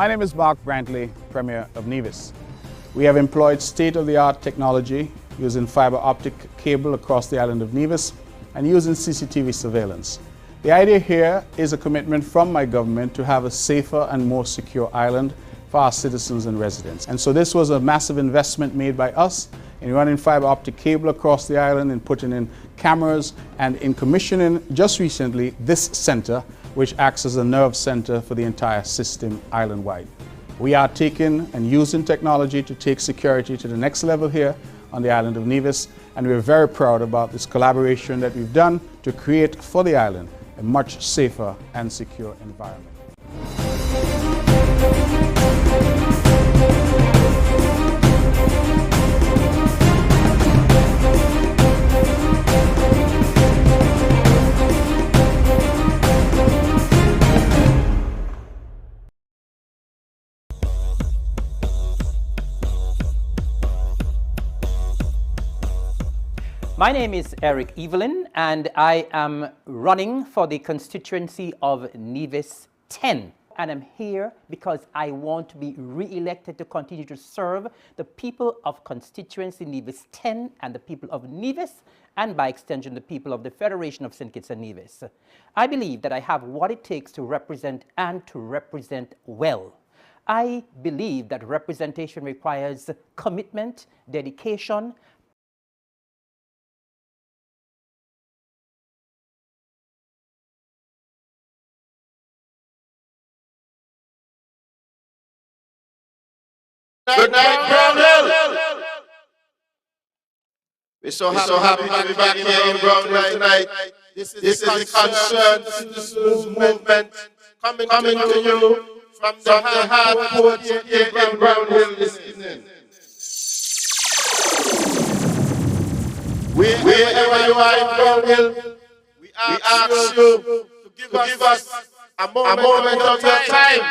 My name is Mark Brantley, Premier of Nevis. We have employed state-of-the-art technology using fiber optic cable across the island of Nevis and using CCTV surveillance. The idea here is a commitment from my government to have a safer and more secure island for our citizens and residents. And so this was a massive investment made by us in running fiber optic cable across the island and putting in cameras and in commissioning just recently this center, which acts as a nerve center for the entire system island-wide. We are taking and using technology to take security to the next level here on the island of Nevis, and we're very proud about this collaboration that we've done to create for the island a much safer and secure environment. My name is Evelyn, and I am running for the constituency of Nevis 10. And I'm here because I want to be re-elected to continue to serve the people of constituency Nevis 10 and the people of Nevis, and by extension the people of the Federation of St. Kitts and Nevis. I believe that I have what it takes to represent and to represent well. I believe that representation requires commitment, dedication, Good night, BrownHill. We're so happy to be back here in BrownHill tonight. This is the Concerned Citizens Movement coming to you from the hard port here in BrownHill this evening. Wherever you are in BrownHill, we ask you to give us a moment of your time.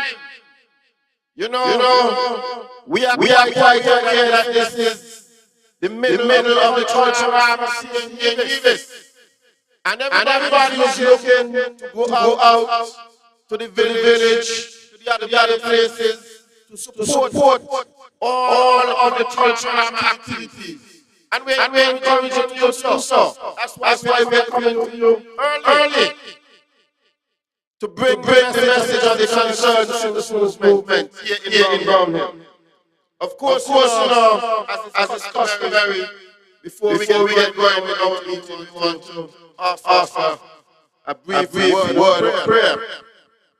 You know, we are quite aware that this is the middle of the cultural atmosphere here in Nevis. And everybody is looking to go out to the village, to the other places, to support all of the cultural activities. And we're encouraging you to do so. That's why we're coming to you early. To bring the message of the Concerned Citizens Movement here in BrownHill. Of course, you know, as is customary, before we get going with our meeting, we want to offer a brief word of prayer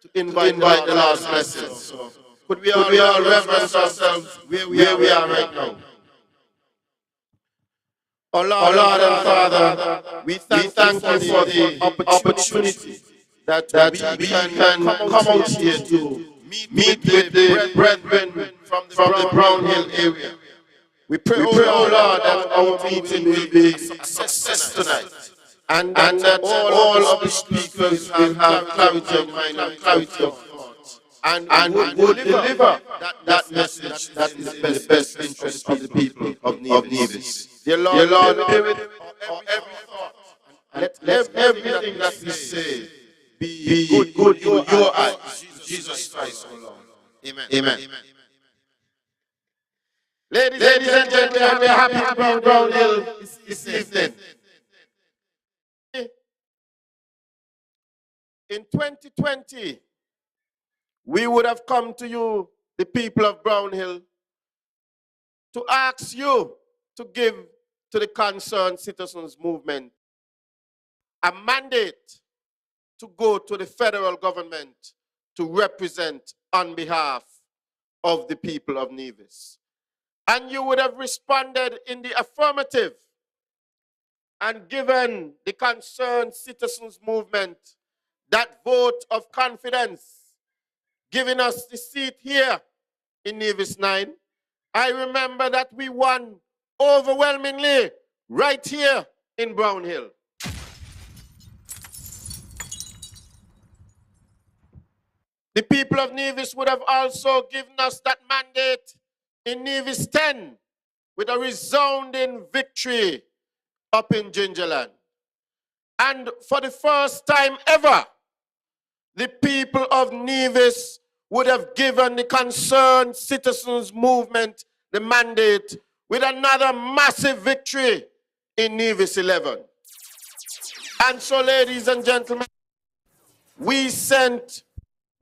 to invite the last lesson. So, could we all reverence ourselves where we are right now? Oh Lord and Father, we thank you for the opportunity that we can come out here to meet with the brethren from the BrownHill area. We pray, oh Lord, that our meeting will be a success tonight, and that all of the speakers will have clarity of mind and clarity of thought, and will deliver that message that is in the best interest of the people of Nevis. Dear Lord, be with every thought, and let everything that we say be good in your eyes, Jesus Christ, O Lord. Amen. Ladies and gentlemen, we're happy to be in BrownHill this evening. In 2020, we would have come to you, the people of BrownHill, to ask you to give to the Concerned Citizens Movement a mandate to go to the federal government to represent on behalf of the people of Nevis. And you would have responded in the affirmative and given the Concerned Citizens Movement that vote of confidence, giving us the seat here in Nevis 9. I remember that we won overwhelmingly right here in BrownHill. The people of Nevis would have also given us that mandate in Nevis 10 with a resounding victory up in Gingerland. And for the first time ever, the people of Nevis would have given the concerned citizens movement the mandate with another massive victory in Nevis 11. And so, ladies and gentlemen, we sent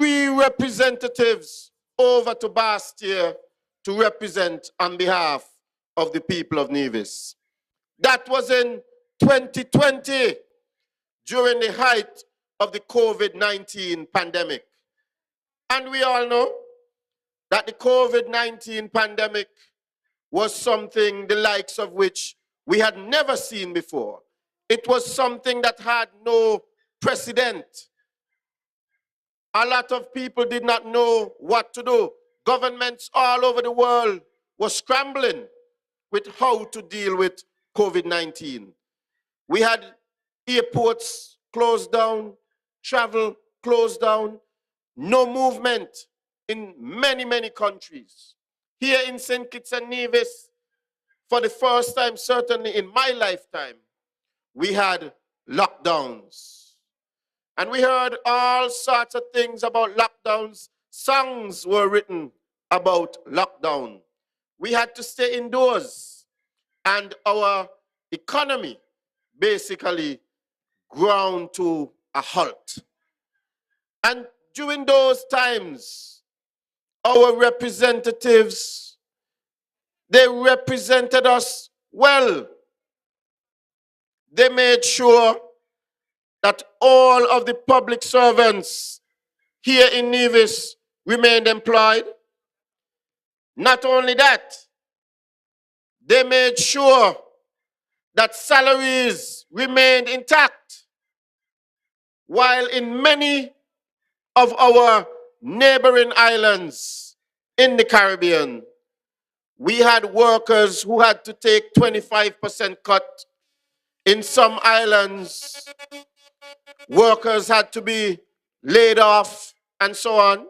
3 representatives over to Bastia to represent on behalf of the people of Nevis. That was in 2020, during the height of the COVID-19 pandemic. And we all know that the COVID-19 pandemic was something the likes of which we had never seen before. It was something that had no precedent. A lot of people did not know what to do. Governments all over the world were scrambling with how to deal with COVID-19. We had airports closed down, travel closed down, no movement in many, many countries. Here in St. Kitts and Nevis, for the first time, certainly in my lifetime, we had lockdowns. And we heard all sorts of things about lockdowns. Songs were written about lockdown. We had to stay indoors, and our economy basically ground to a halt. And during those times, our representatives, they represented us well. They made sure that all of the public servants here in Nevis remained employed. Not only that, they made sure that salaries remained intact, while in many of our neighboring islands in the Caribbean, we had workers who had to take 25% cut. In some islands, workers had to be laid off and so on.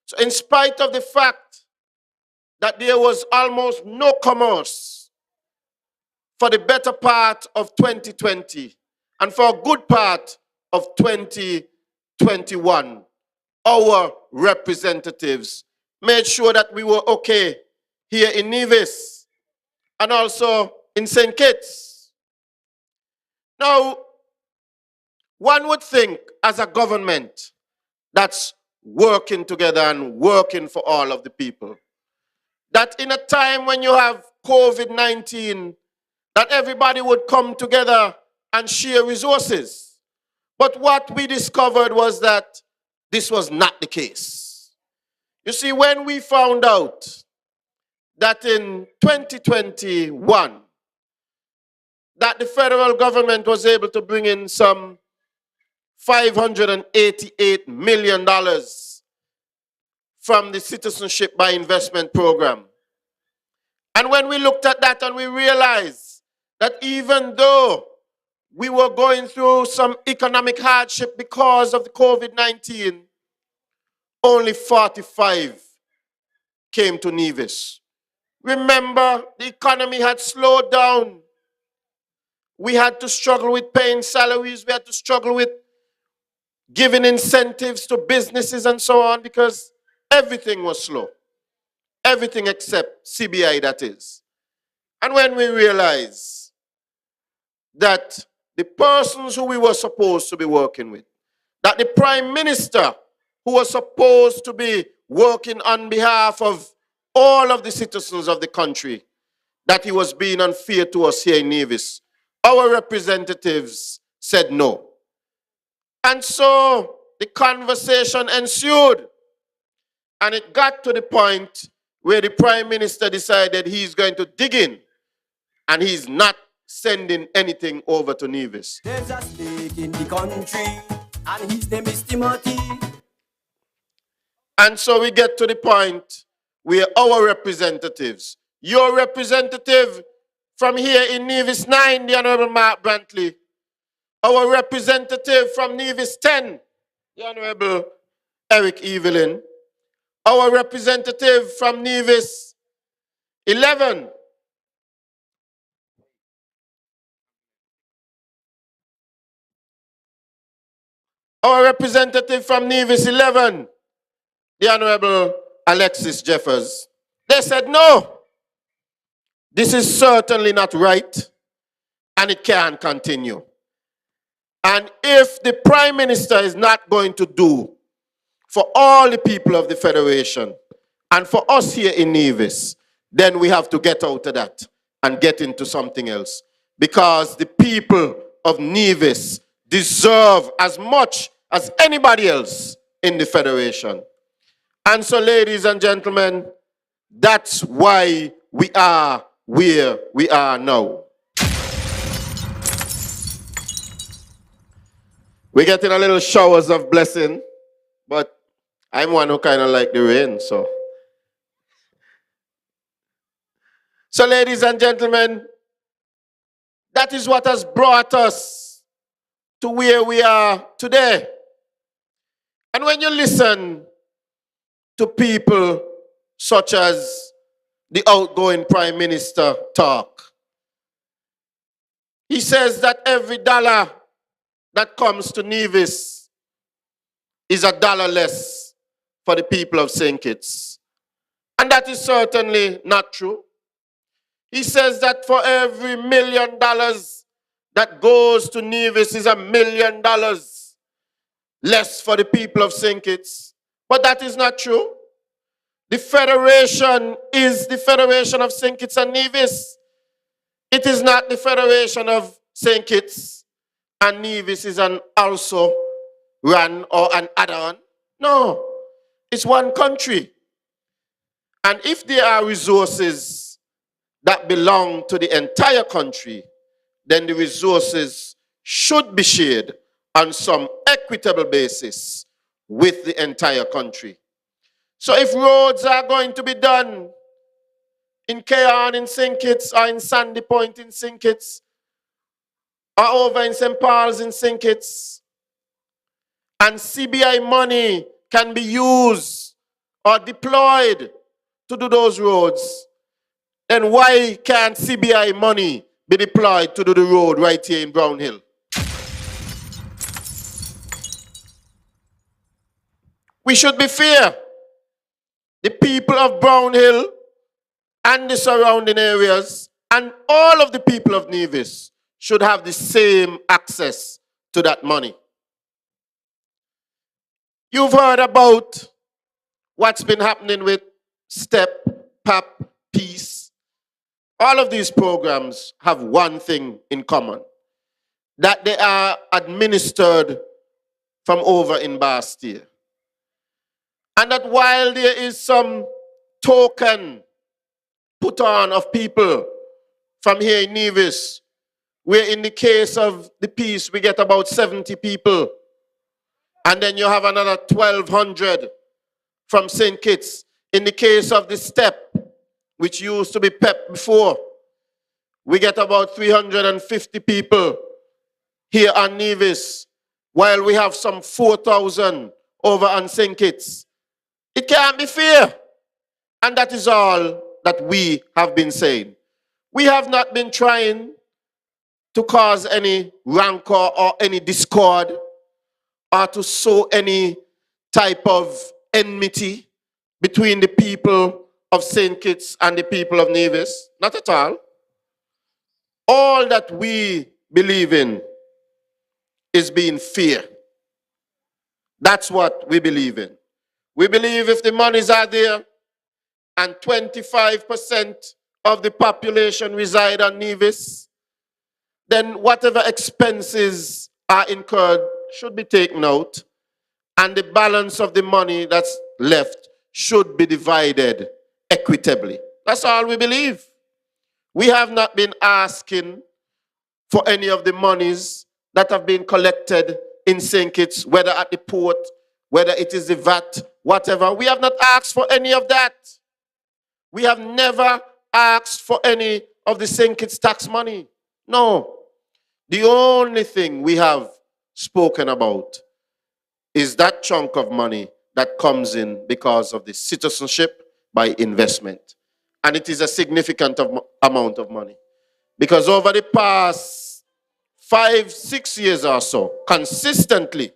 So in spite of the fact that there was almost no commerce for the better part of 2020 and for a good part of 2021, our representatives made sure that we were okay here in Nevis and also in St. Kitts. Now, one would think as a government that's working together and working for all of the people, that in a time when you have COVID-19, that everybody would come together and share resources. But what we discovered was that this was not the case. You see, when we found out that in 2021, that the federal government was able to bring in some $588 million from the Citizenship by Investment Program. And when we looked at that and we realized that even though we were going through some economic hardship because of the COVID-19, only 45 came to Nevis. Remember, the economy had slowed down. We had to struggle with paying salaries. We had to struggle with giving incentives to businesses and so on, because everything was slow. Everything except CBI, that is. And when we realized that the persons who we were supposed to be working with, that the Prime Minister who was supposed to be working on behalf of all of the citizens of the country, that he was being unfair to us here in Nevis, our representatives said no. And so the conversation ensued, and it got to the point where the Prime Minister decided he's going to dig in, and he's not sending anything over to Nevis. There's a snake in the country, and his name is Timothy. And so we get to the point where our representatives, your representative from here in Nevis 9, the Honorable Mark Brantley, our representative from Nevis 10, the Honorable Eric Evelyn, our representative from Nevis 11, our representative from Nevis 11, the Honorable Alexis Jeffers, they said, no, this is certainly not right and it can't continue. And if the Prime Minister is not going to do for all the people of the Federation and for us here in Nevis, then we have to get out of that and get into something else. Because the people of Nevis deserve as much as anybody else in the Federation. And so, ladies and gentlemen, that's why we are where we are now. We're getting a little showers of blessing, but I'm one who kind of like the rain, so. So, ladies and gentlemen, that is what has brought us to where we are today. And when you listen to people such as the outgoing Prime Minister talk, he says that every dollar that comes to Nevis is a dollar less for the people of St. Kitts. And that is certainly not true. He says that for every $1 million that goes to Nevis is $1 million less for the people of St. Kitts. But that is not true. The Federation is the Federation of St. Kitts and Nevis. It is not the Federation of St. Kitts and Nevis is an also run or an add-on. No, it's one country. And if there are resources that belong to the entire country, then the resources should be shared on some equitable basis with the entire country. So if roads are going to be done in Cairn in St. Kitts or in Sandy Point in St. Kitts or over in St. Paul's in St. Kitts, and CBI money can be used or deployed to do those roads, then why can't CBI money be deployed to do the road right here in BrownHill? We should be fair. The people of BrownHill and the surrounding areas and all of the people of Nevis should have the same access to that money. You've heard about what's been happening with STEP, PAP, Peace. All of these programs have one thing in common, that they are administered from over in Bastille. And that while there is some token put on of people from here in Nevis, where in the case of the Peace, we get about 70 people. And then you have another 1,200 from St. Kitts. In the case of the STEP, which used to be PEP before, we get about 350 people here on Nevis, while we have some 4,000 over on St. Kitts. It can't be fair. And that is all that we have been saying. We have not been trying to cause any rancor or any discord or to sow any type of enmity between the people of St. Kitts and the people of Nevis. Not at all. All that we believe in is being fair. That's what we believe in. We believe if the monies are there and 25% of the population reside on Nevis, then whatever expenses are incurred should be taken out, and the balance of the money that's left should be divided equitably. That's all we believe. We have not been asking for any of the monies that have been collected in St. Kitts, whether at the port, whether it is the VAT, whatever. We have not asked for any of that. We have never asked for any of the St. Kitts tax money. No. The only thing we have spoken about is that chunk of money that comes in because of the citizenship by investment. And it is a significant amount of money. Because over the past 5-6 years or so, consistently,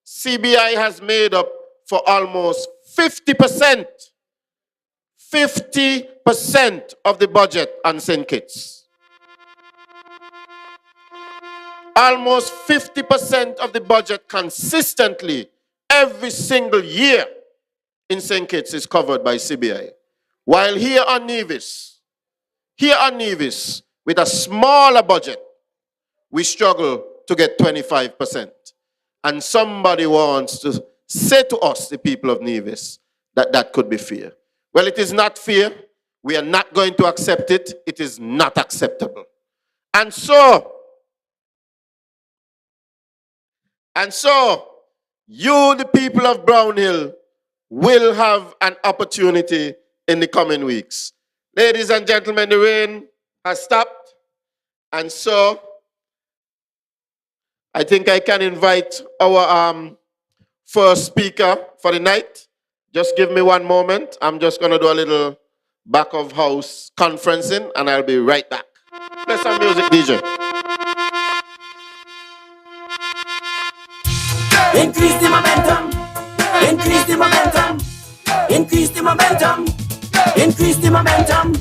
CBI has made up for almost 50%. 50% of the budget on St. Kitts. Almost 50% of the budget consistently every single year in St. Kitts is covered by CBI. While here on Nevis, with a smaller budget, we struggle to get 25%. And somebody wants to say to us, the people of Nevis, that that could be fair. Well, it is not fair. We are not going to accept it. It is not acceptable. And so, you, the people of BrownHill, will have an opportunity in the coming weeks. Ladies and gentlemen, the rain has stopped. And so, I think I can invite our first speaker for the night. Just give me one moment. I'm just going to do a little back of house conferencing, and I'll be right back. Play some music, DJ. Increase the momentum. Increase the momentum. Increase the momentum. Increase the momentum.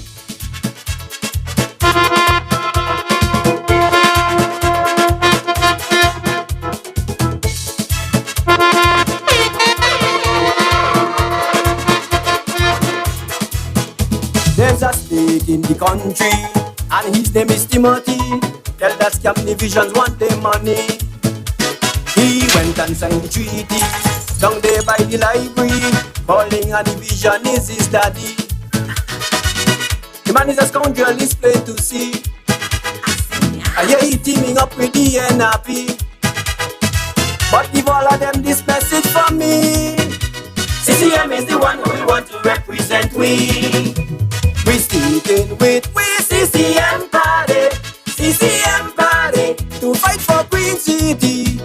There's a snake in the country, and his name is Timothy. Tell that scam divisions want their money. He went and signed the treaty down there by the library. Calling a division is his daddy. The man is a scoundrel, it's plain to see. I hear he teaming up with the NRP. But give all of them this message from me. CCM is the one who will want to represent we. We sticking with we CCM party. CCM party to fight for Green City.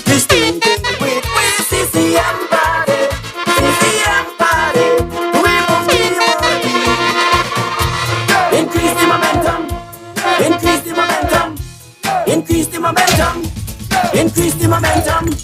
We sticking with we CCM party. CCM party to remove Timothy. Increase the momentum. Increase the momentum. Increase the momentum. Increase the momentum.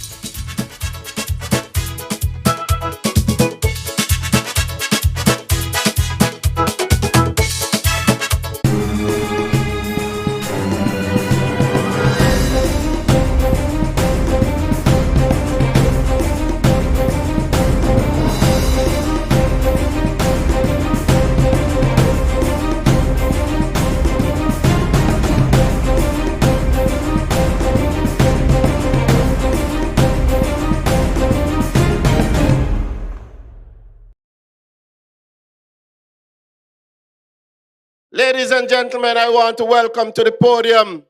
Ladies and gentlemen, I want to welcome to the podium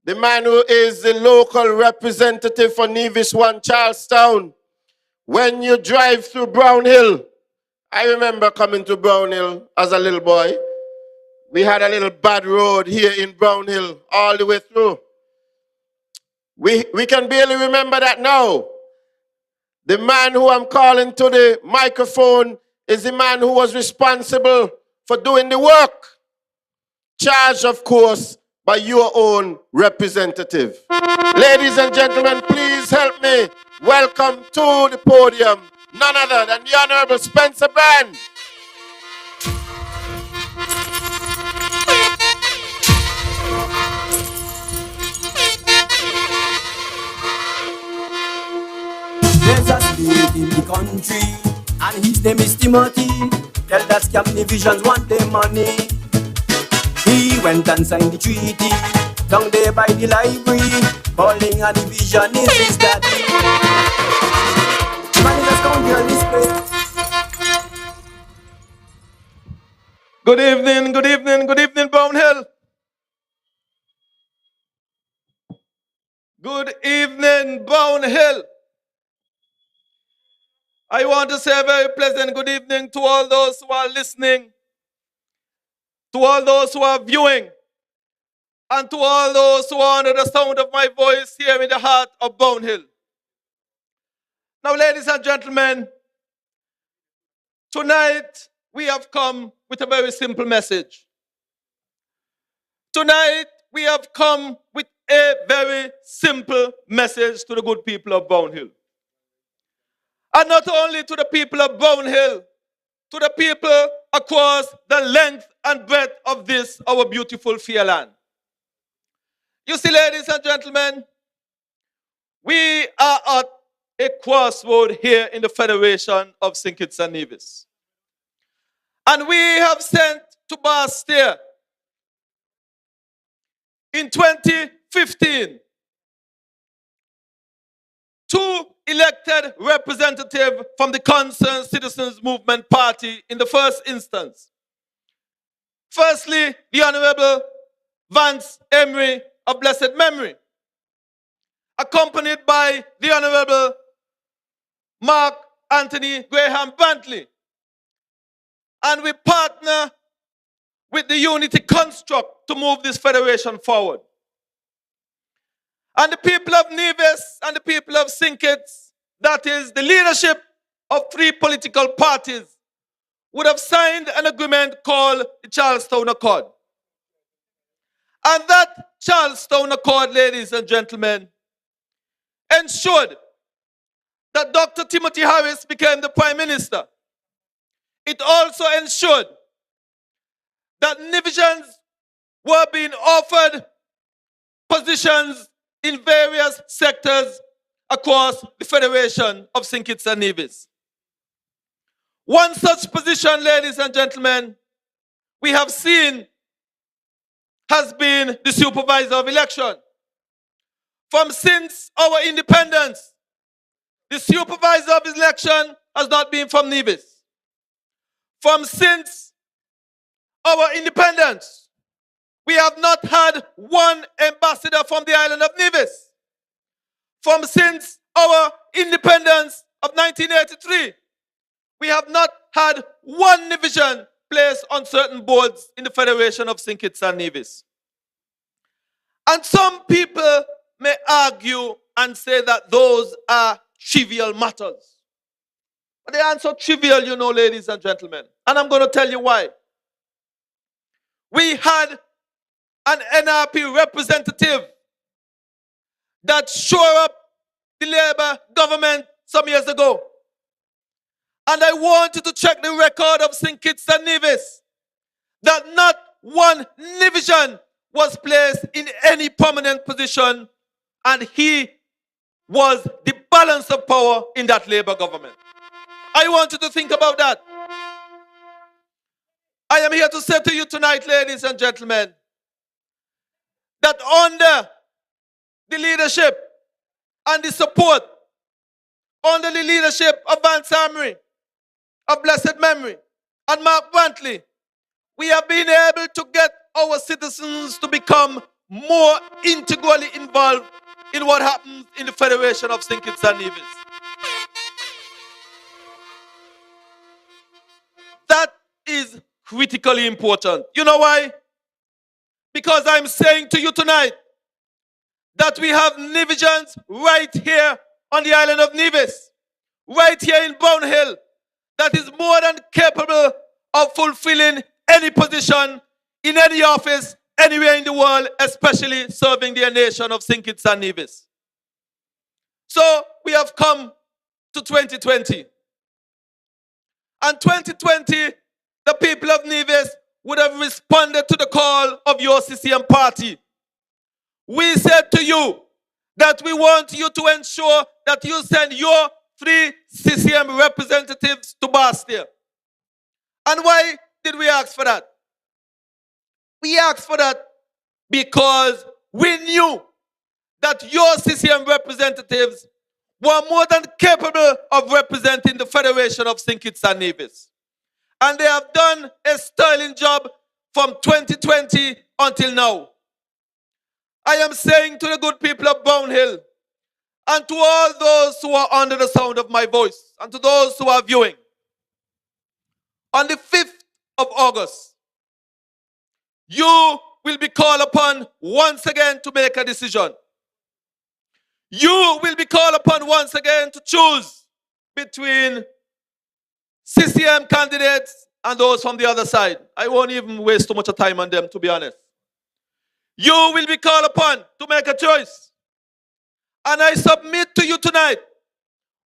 the man who is the local representative for Nevis 1 Charlestown. When you drive through BrownHill, I remember coming to BrownHill as a little boy. We had a little bad road here in BrownHill all the way through. We can barely remember that now. The man who I'm calling to the microphone is the man who was responsible for doing the work. Charged, of course, by your own representative. Ladies and gentlemen, please help me welcome to the podium none other than the Honorable Spencer Brand. There's a snake in the country, and his name is Timothy. Tell that scam divisions want their money. He went and signed the treaty down there by the library. Calling a division is his daddy. Man is a scoundrel, this place. Good evening, BrownHill. Good evening, BrownHill. I want to say a very pleasant good evening to all those who are listening, to all those who are viewing, and to all those who are under the sound of my voice here in the heart of BrownHill. Now, ladies and gentlemen, tonight we have come with a very simple message. Tonight we have come with a very simple message to the good people of BrownHill. And not only to the people of BrownHill, to the people across the length and breadth of this, our beautiful fair land. You see, ladies and gentlemen, we are at a crossroad here in the Federation of St. Kitts and Nevis. And we have sent to Bastia in 2015 two elected representatives from the Concerned Citizens Movement Party in the first instance. Firstly, the Honorable Vance Emery of blessed memory, accompanied by the Honorable Mark Anthony Graham Brantley. And we partner with the Unity Construct to move this federation forward. And the people of Nevis and the people of St. Kitts, that is the leadership of three political parties, would have signed an agreement called the Charlestown Accord. And that Charlestown Accord, ladies and gentlemen, ensured that Dr. Timothy Harris became the Prime Minister. It also ensured that Nevisians were being offered positions in various sectors across the Federation of St. Kitts and Nevis. One such position, ladies and gentlemen, we have seen has been the supervisor of election. From since our independence, the supervisor of election has not been from Nevis. From since our independence, we have not had one ambassador from the island of Nevis. From since our independence of 1983, we have not had one Nevisian placed on certain boards in the Federation of St. Kitts and Nevis. And some people may argue and say that those are trivial matters. But they aren't so trivial, you know, ladies and gentlemen. And I'm going to tell you why. We had an NRP representative that shore up the Labour government some years ago. And I want you to check the record of St. Kitts and Nevis, that not one Nevisian was placed in any prominent position, and he was the balance of power in that Labour government. I want you to think about that. I am here to say to you tonight, ladies and gentlemen, that under the leadership and the support, under the leadership of Vance Emery, of blessed memory, and Mark Brantley, we have been able to get our citizens to become more integrally involved in what happens in the Federation of St. Kitts and Nevis. That is critically important. You know why? Because I'm saying to you tonight that we have Nevisians right here on the island of Nevis, right here in BrownHill, that is more than capable of fulfilling any position in any office anywhere in the world, especially serving the nation of St. Kitts and Nevis. So we have come to 2020. And 2020, the people of Nevis would have responded to the call of your CCM party. We said to you that we want you to ensure that you send your 3 CCM representatives to Bastia. And why did we ask for that? We asked for that because we knew that your CCM representatives were more than capable of representing the Federation of St. Kitts and Nevis. And they have done a sterling job from 2020 until now. I am saying to the good people of BrownHill, and to all those who are under the sound of my voice, and to those who are viewing, on the 5th of August, you will be called upon once again to make a decision. You will be called upon once again to choose between CCM candidates and those from the other side. I won't even waste too much time on them, to be honest. You will be called upon to make a choice. And I submit to you tonight,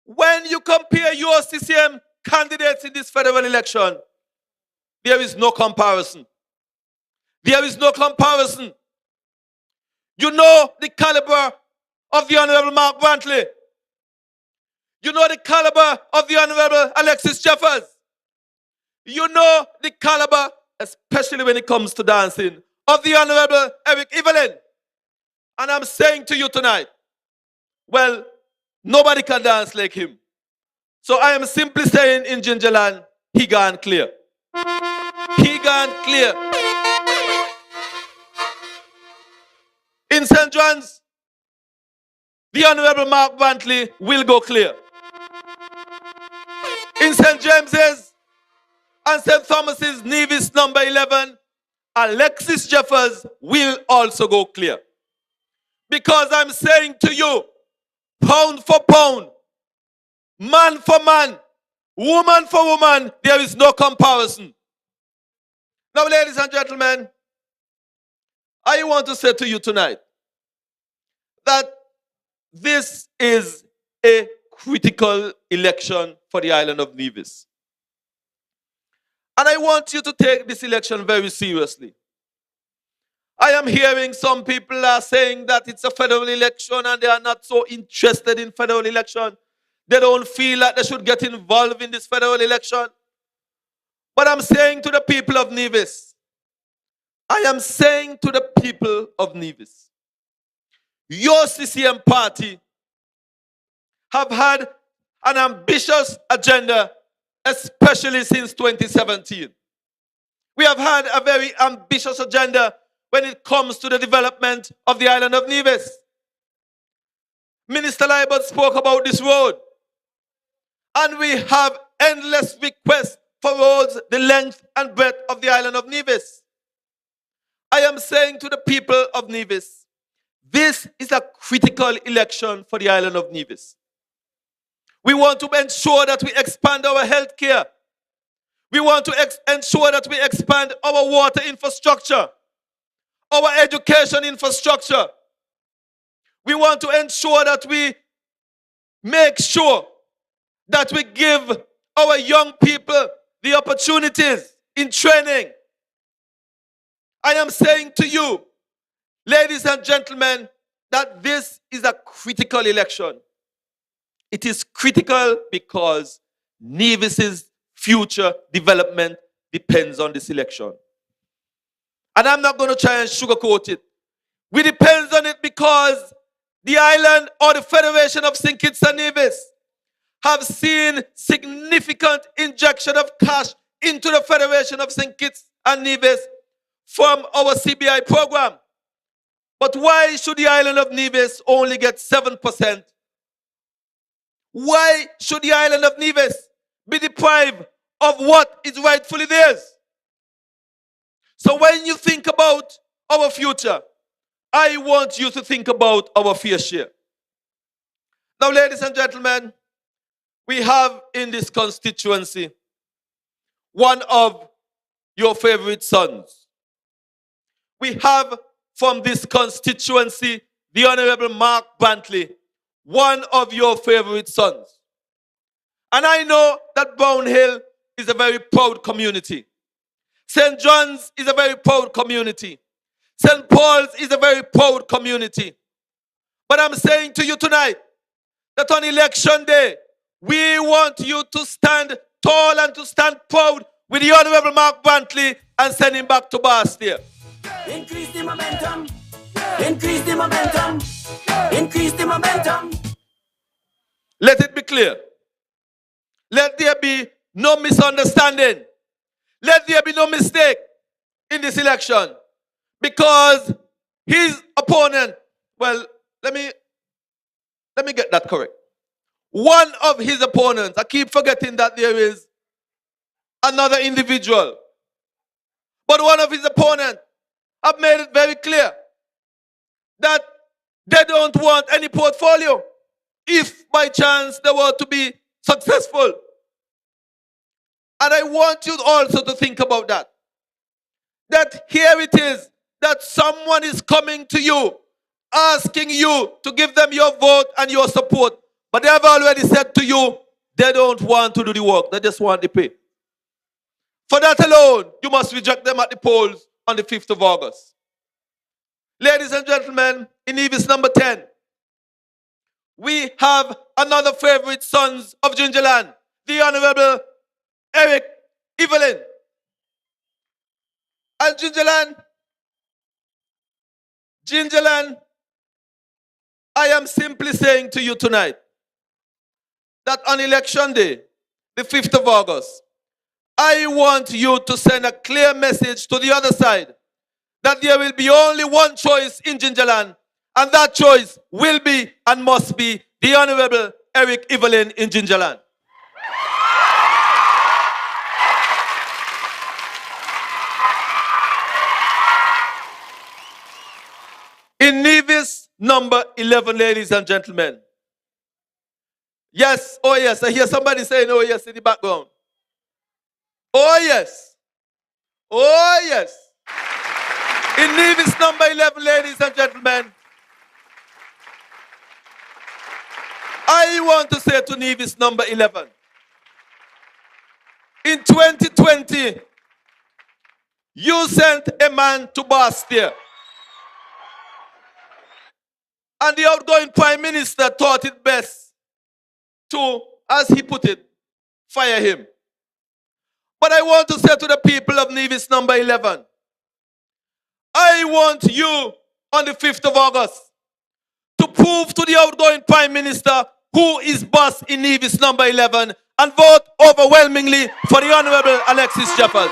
when you compare your CCM candidates in this federal election, there is no comparison. There is no comparison. You know the caliber of the Honorable Mark Brantley. You know the caliber of the Honorable Alexis Jeffers. You know the caliber, especially when it comes to dancing, of the Honorable Evelyn. And I'm saying to you tonight, well, nobody can dance like him. So I am simply saying in Gingerland, he gone clear. He gone clear. In St. John's, the Honorable Mark Brantley will go clear. In St. James's and St. Thomas's Nevis number 11, Alexis Jeffers will also go clear. Because I'm saying to you, pound for pound, man for man, woman for woman, there is no comparison. Now, ladies and gentlemen, I want to say to you tonight that this is a critical election for the island of Nevis. And I want you to take this election very seriously. I am hearing some people are saying that it's a federal election and they are not so interested in federal election. They don't feel like they should get involved in this federal election. But I'm saying to the people of Nevis, I am saying to the people of Nevis, your CCM party have had an ambitious agenda, especially since 2017. We have had a very ambitious agenda when it comes to the development of the island of Nevis. Minister Libert spoke about this road. And we have endless requests for roads the length and breadth of the island of Nevis. I am saying to the people of Nevis, this is a critical election for the island of Nevis. We want to ensure that we expand our health care. We want to ensure that we expand our water infrastructure, our education infrastructure. We want to ensure that we make sure that we give our young people the opportunities in training. I am saying to you, ladies and gentlemen, that this is a critical election. It is critical because Nevis's future development depends on this election. And I'm not going to try and sugarcoat it. We depend on it because the island or the Federation of St. Kitts and Nevis have seen significant injection of cash into the Federation of St. Kitts and Nevis from our CBI program. But why should the island of Nevis only get 7%? Why should the island of Nevis be deprived of what is rightfully theirs? So when you think about our future, I want you to think about our fair share. Now, ladies and gentlemen, we have in this constituency one of your favorite sons. We have from this constituency the Honorable Mark Brantley, one of your favorite sons. And I know that BrownHill is a very proud community. St. John's is a very proud community. St. Paul's is a very proud community. But I'm saying to you tonight that on election day, we want you to stand tall and to stand proud with the Honorable Mark Brantley and send him back to Bastille. Increase the momentum. Increase the momentum. Increase the momentum. Let it be clear. Let there be no misunderstanding. Let there be no mistake in this election. Because his opponent, well, let me get that correct. One of his opponents, I keep forgetting that there is another individual. But one of his opponents have made it very clear that they don't want any portfolio if by chance they were to be successful. And I want you also to think about that. That here it is that someone is coming to you, asking you to give them your vote and your support, but they have already said to you, they don't want to do the work, they just want the pay. For that alone, you must reject them at the polls on the 5th of August. Ladies and gentlemen, in Nevis number 10, we have another favorite sons of Gingerland, the Honorable Eric Evelyn. And Gingerland, I am simply saying to you tonight that on election day, the 5th of August, I want you to send a clear message to the other side that there will be only one choice in Gingerland, and that choice will be and must be the Honorable Eric Evelyn in Gingerland. In Nevis number 11, ladies and gentlemen. Yes, oh yes, I hear somebody saying, oh yes, in the background. Oh yes, oh yes. In Nevis number 11, ladies and gentlemen, I want to say to Nevis number 11, in 2020, you sent a man to Bastia. And the outgoing Prime Minister thought it best to, as he put it, fire him. But I want to say to the people of Nevis number 11, I want you on the 5th of August to prove to the outgoing Prime Minister who is boss in Nevis number 11 and vote overwhelmingly for the Honorable Alexis Jeffers.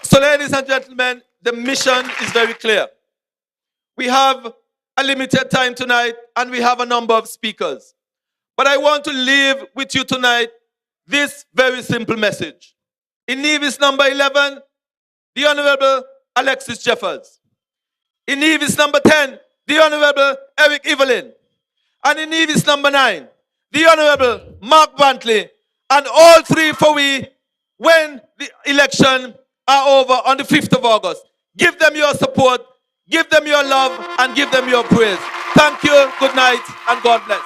So ladies and gentlemen, the mission is very clear. We have a limited time tonight and we have a number of speakers. But I want to leave with you tonight this very simple message. In Nevis number 11, the Honorable Alexis Jeffers. In Nevis number 10, the Honorable Eric Evelyn. And in Nevis number 9, the Honorable Mark Brantley. And all three for we, when the election are over on the 5th of August. Give them your support, give them your love, and give them your praise. Thank you, good night, and God bless.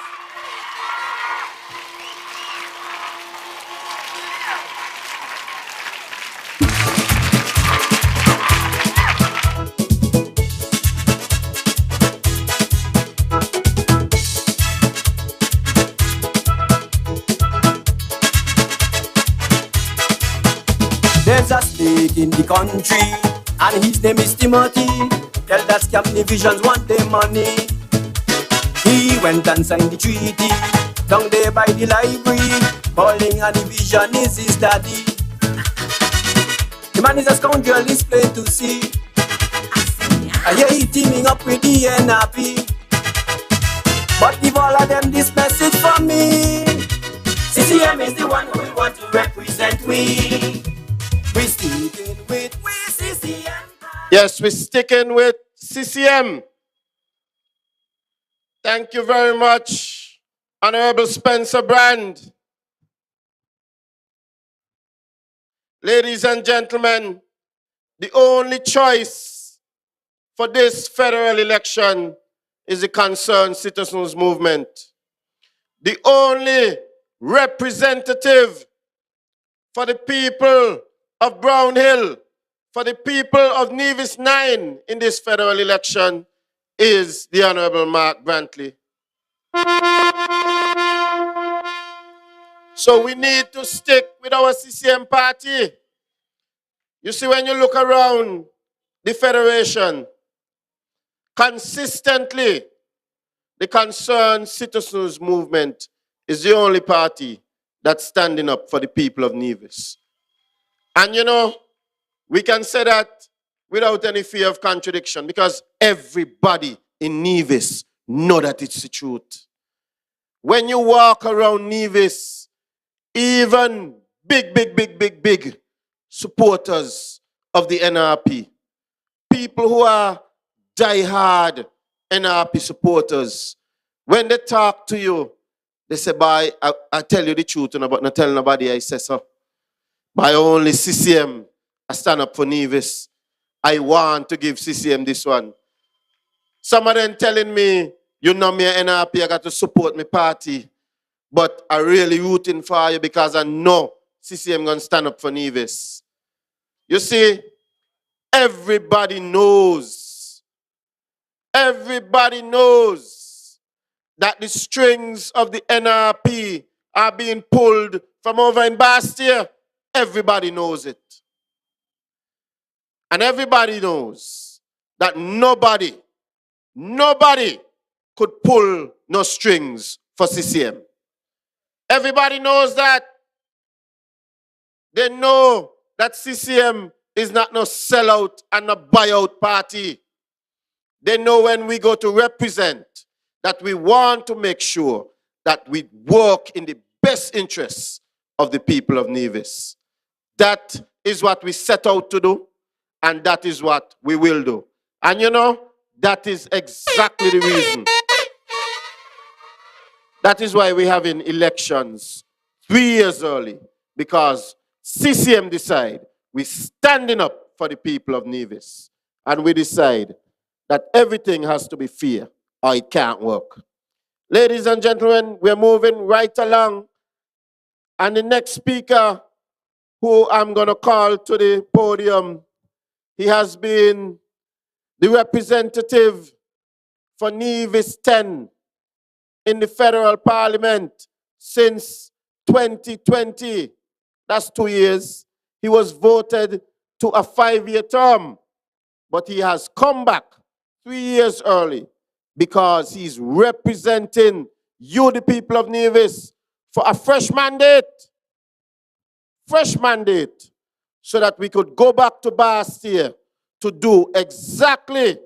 There's a snake in the country, and his name is Timothy. Tell that scam divisions want their money. He went and signed the treaty down there by the library. Calling a division is his daddy. The man is a scoundrel, it's plain to see. I hear he teaming up with the NRP. But give all of them this message from me. CCM is the one who we want to represent we. We sticking with CCM. Yes, we're sticking with CCM. Thank you very much, Honorable Spencer Brand. Ladies and gentlemen, the only choice for this federal election is the Concerned Citizens Movement. The only representative for the people of BrownHill, for the people of Nevis 9 in this federal election is the Honorable Mark Brantley. So we need to stick with our CCM party. You see, when you look around the federation, consistently, the Concerned Citizens Movement is the only party that's standing up for the people of Nevis. And you know, we can say that without any fear of contradiction because everybody in Nevis know that it's the truth. When you walk around Nevis, even big supporters of the NRP people who are die-hard NRP supporters, when they talk to you, they say, "Boy, I tell you the truth, but not tell nobody I say so. By only CCM, I stand up for Nevis. I want to give CCM this one." Some of them telling me, "You know me NRP, I got to support my party. But I really rooting for you because I know CCM going to stand up for Nevis." You see, everybody knows that the strings of the NRP are being pulled from over in Bastia. Everybody knows it. And everybody knows that nobody could pull no strings for CCM. Everybody knows that. They know that CCM is not no sellout and no buyout party. They know when we go to represent that we want to make sure that we work in the best interests of the people of Nevis. That is what we set out to do, and that is what we will do. And you know, that is exactly the reason. That is why we're having elections 3 years early, because CCM decide we're standing up for the people of Nevis, and we decide that everything has to be fair or it can't work. Ladies and gentlemen, we're moving right along, and the next speaker who I'm going to call to the podium, he has been the representative for Nevis 10 in the federal parliament since 2020. That's 2 years. He was voted to a 5-year term, but he has come back 3 years early because he's representing you, the people of Nevis, for a fresh mandate, so that we could go back to Bastia to do exactly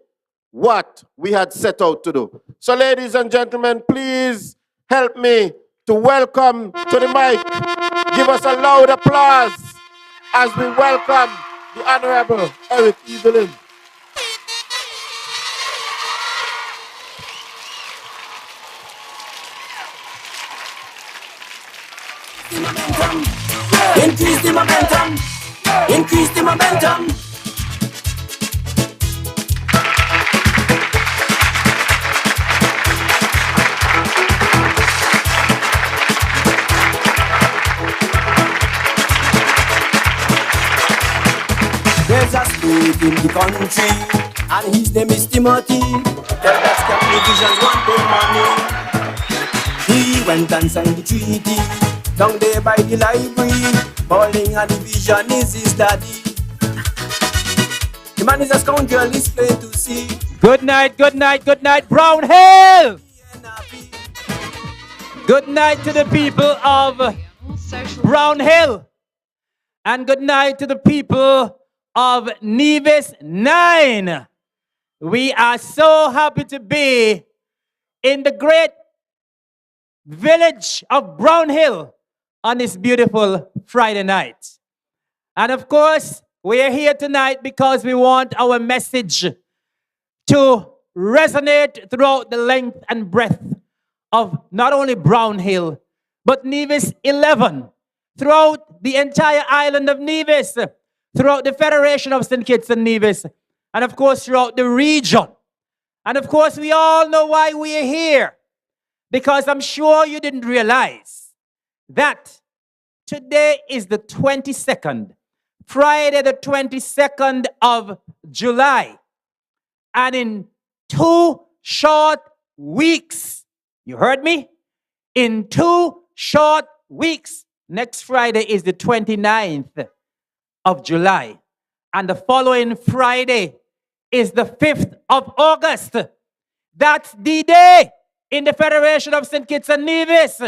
what we had set out to do. So ladies and gentlemen, please help me to welcome to the mic. Give us a loud applause as we welcome the Honorable Eric Evelyn. Increase the momentum. Increase the momentum. There's a state in the country, and his name is Timothy. Tell that scam divisions want their money. He went and signed the treaty down there by the library. Bowling and division is his daddy. The man is a scoundrel, it's plain to see. Good night, BrownHill! Good night to the people of BrownHill. And good night to the people of Nevis 9. We are so happy to be in the great village of BrownHill on this beautiful Friday night. And of course, we are here tonight because we want our message to resonate throughout the length and breadth of not only BrownHill, but Nevis 11, throughout the entire island of Nevis, throughout the Federation of St. Kitts and Nevis, and of course throughout the region. And of course, we all know why we are here, because I'm sure you didn't realize that today is the 22nd, Friday the 22nd of July. And in 2 short weeks, you heard me? In 2 short weeks, next Friday is the 29th of July. And the following Friday is the 5th of August. That's the day in the Federation of St. Kitts and Nevis.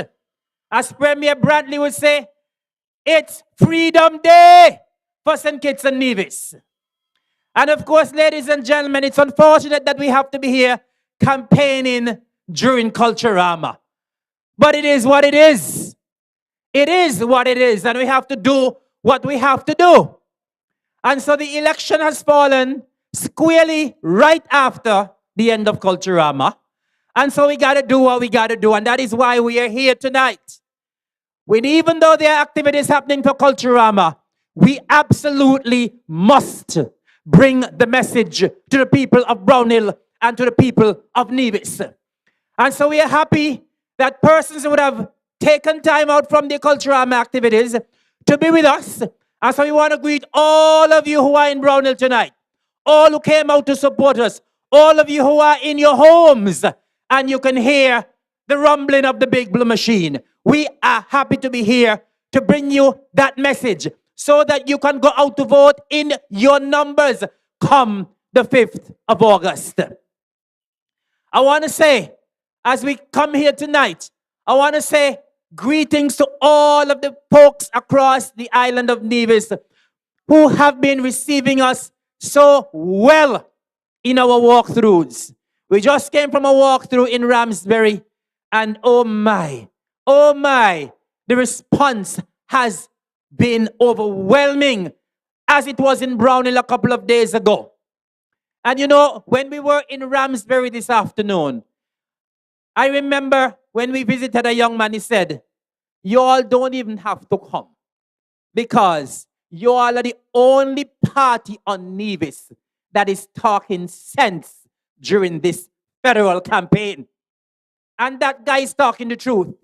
As Premier Bradley would say, it's Freedom Day for St. Kitts and Nevis. And of course, ladies and gentlemen, it's unfortunate that we have to be here campaigning during Culturama. But it is what it is. It is what it is, and we have to do what we have to do. And so the election has fallen squarely right after the end of Culturama. And so we got to do what we got to do. And that is why we are here tonight. Even though there are activities happening for Culturama, we absolutely must bring the message to the people of BrownHill and to the people of Nevis. And so we are happy that persons would have taken time out from their Culturama activities to be with us. And so we want to greet all of you who are in BrownHill tonight, all who came out to support us, all of you who are in your homes, and you can hear the rumbling of the big blue machine. We are happy to be here to bring you that message so that you can go out to vote in your numbers come the 5th of August. I want to say, as we come here tonight, I want to say greetings to all of the folks across the island of Nevis who have been receiving us so well in our walkthroughs. We just came from a walkthrough in Ramsbury, and oh my, the response has been overwhelming as it was in BrownHill a couple of days ago. And you know, when we were in Ramsbury this afternoon, I remember when we visited a young man, he said, "You all don't even have to come because you all are the only party on Nevis that is talking sense during this federal campaign." And that guy is talking the truth.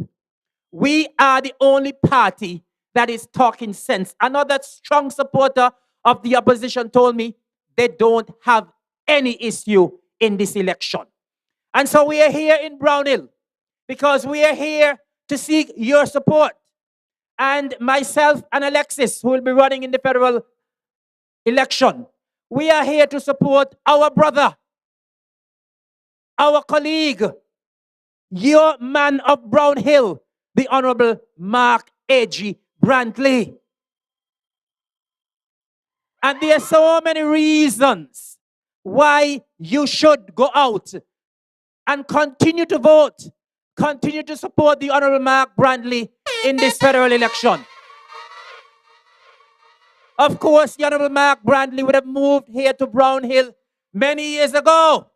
We are the only party that is talking sense. Another strong supporter of the opposition told me they don't have any issue in this election. And so we are here in BrownHill because we are here to seek your support. And myself and Alexis, who will be running in the federal election, we are here to support our brother, our colleague, your man of BrownHill, the Honorable Mark A.G. Brantley. And there are so many reasons why you should go out and continue to vote, continue to support the Honorable Mark Brantley in this federal election. Of course, the Honorable Mark Brantley would have moved here to BrownHill many years ago.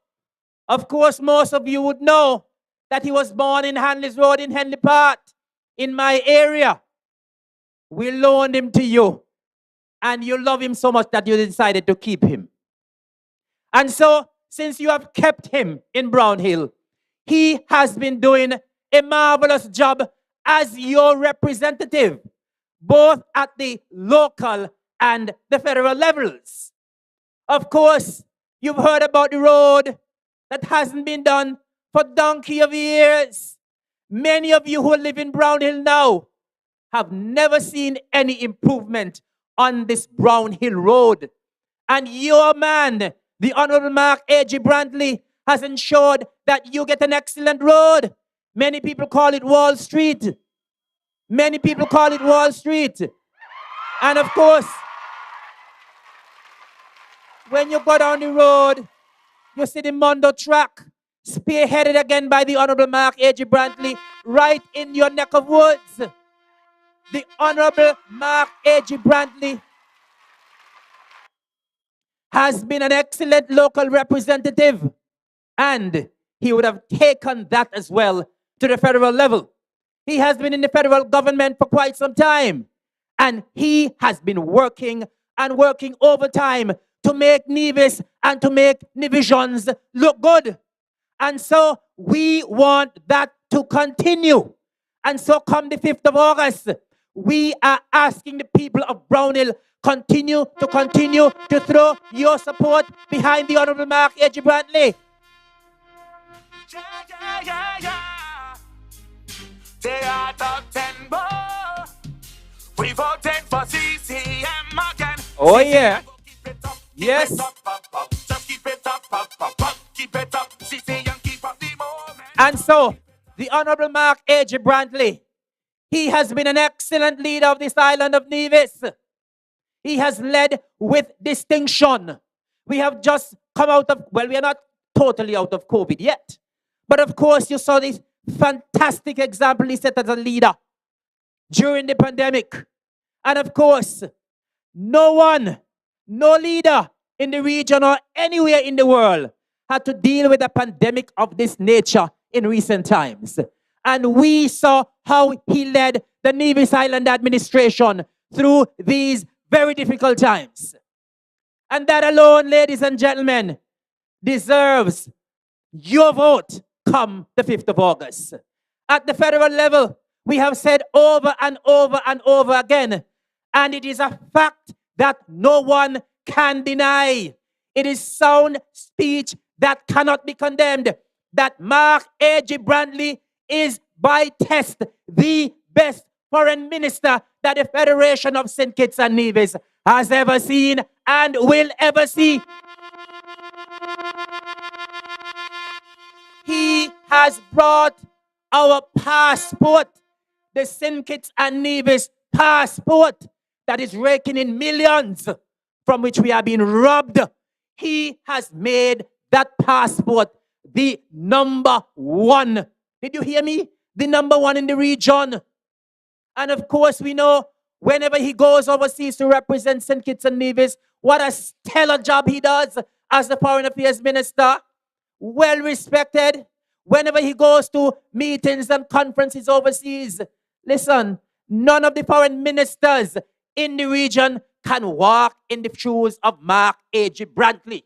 Of course, most of you would know that he was born in Hanley's Road in Henley Park, in my area. We loaned him to you, and you love him so much that you decided to keep him. And so, since you have kept him in BrownHill, he has been doing a marvelous job as your representative, both at the local and the federal levels. Of course, you've heard about the road that hasn't been done for donkey of years. Many of you who live in BrownHill now have never seen any improvement on this BrownHill road. And your man, the Honorable Mark A.G. Brantley, has ensured that you get an excellent road. Many people call it Wall Street. Many people call it Wall Street. And of course, when you go down the road, you see the Mondo track, spearheaded again by the Honorable Mark A.G. Brantley, right in your neck of woods. The Honorable Mark A.G. Brantley has been an excellent local representative, and he would have taken that as well to the federal level. He has been in the federal government for quite some time, and he has been working and working overtime to make Nevis and to make Nevisians look good. And so we want that to continue. And so come the 5th of August, we are asking the people of BrownHill continue to throw your support behind the Honorable Mark A.G. Brantley. They are top 10 more. We voted for CCM again. Oh yeah. Yes. Just keep it up, keep it up. CCM, keep up the moment. And so, the Honorable Mark A.G. Brantley, he has been an excellent leader of this island of Nevis. He has led with distinction. We have just come out of, well, we are not totally out of COVID yet. But of course, you saw this fantastic example he set as a leader during the pandemic. And of course, no leader in the region or anywhere in the world had to deal with a pandemic of this nature in recent times. And we saw how he led the Nevis Island administration through these very difficult times. And that alone, ladies and gentlemen, deserves your vote come the 5th of August. At the federal level, we have said over and over and over again, and it is a fact that no one can deny. It is sound speech that cannot be condemned, that Mark A.G. Brantley is by test the best foreign minister that the Federation of St. Kitts and Nevis has ever seen and will ever see. He has brought our passport, the St. Kitts and Nevis passport, that is raking in millions, from which we are being robbed. He has made that passport the number one. Did you hear me? The number one in the region. And of course, we know whenever he goes overseas to represent St. Kitts and Nevis, what a stellar job he does as the Foreign Affairs Minister. Well respected. Whenever he goes to meetings and conferences overseas, listen, none of the foreign ministers in the region can walk in the shoes of Mark A.G. Brantley.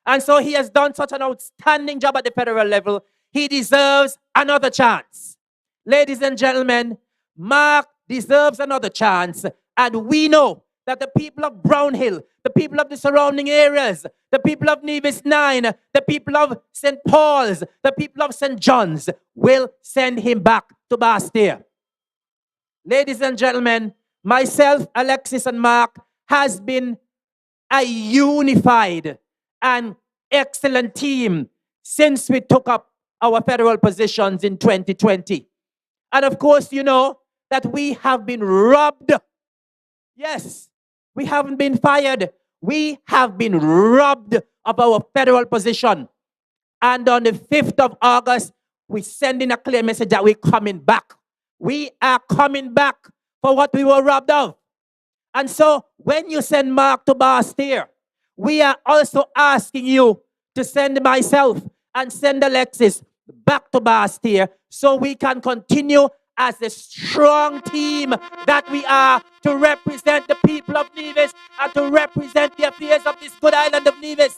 And so he has done such an outstanding job at the federal level. He deserves another chance. Ladies and gentlemen, Mark deserves another chance. And we know that the people of BrownHill, the people of the surrounding areas, the people of Nevis 9, the people of St. Paul's, the people of St. John's will send him back to Bastille. Ladies and gentlemen, myself, Alexis, and Mark has been a unified and excellent team since we took up our federal positions in 2020. And of course, you know that we have been robbed. Yes, we haven't been fired. We have been robbed of our federal position. And on the 5th of August, we send in a clear message that we're coming back. We are coming back for what we were robbed of. And so when you send Mark to Bastille, we are also asking you to send myself and send Alexis back to Bastille so we can continue as the strong team that we are to represent the people of Nevis and to represent the affairs of this good island of Nevis.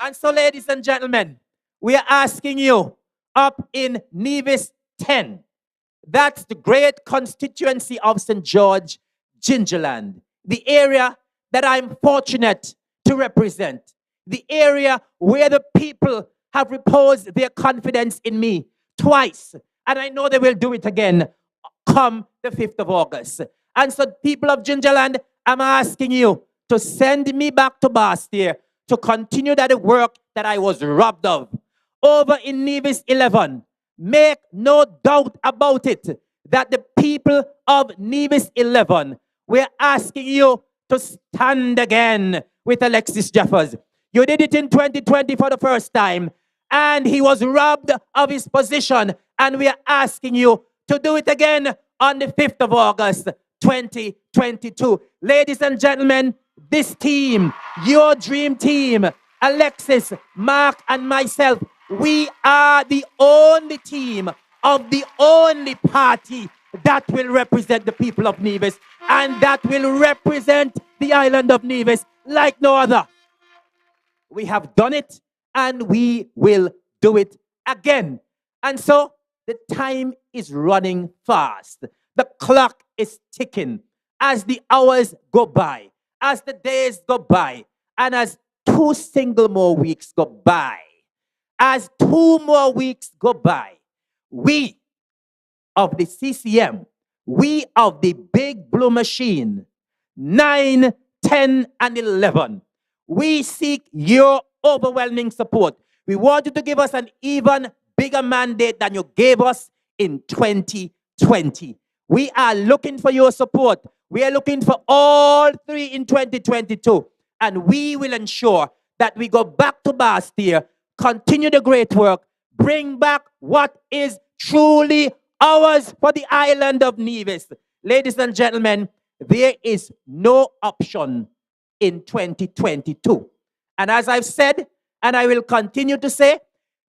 And so, ladies and gentlemen, we are asking you up in Nevis 10. That's the great constituency of St. George, Gingerland, the area that I'm fortunate to represent, the area where the people have reposed their confidence in me twice, and I know they will do it again come the 5th of August. And so, people of Gingerland, I'm asking you to send me back to Bastille to continue that work that I was robbed of. Over in Nevis 11, make no doubt about it that the people of Nevis 11, we're asking you to stand again with Alexis Jeffers. You did it in 2020 for the first time, and he was robbed of his position, and we are asking you to do it again on the 5th of August, 2022. Ladies and gentlemen, this team, your dream team, Alexis, Mark, and myself, we are the only team of the only party that will represent the people of Nevis and that will represent the island of Nevis like no other. We have done it and we will do it again. And so the time is running fast. The clock is ticking as the hours go by, as the days go by, and as 2 single more weeks go by. As 2 more weeks go by, we of the CCM, we of the big blue machine, 9, 10, and 11, we seek your overwhelming support. We want you to give us an even bigger mandate than you gave us in 2020. We are looking for your support. We are looking for all 3 in 2022. And we will ensure that we go back to Bastille, continue the great work, bring back what is truly ours for the island of Nevis. Ladies and gentlemen, There is no option in 2022. And as I've said, and I will continue to say,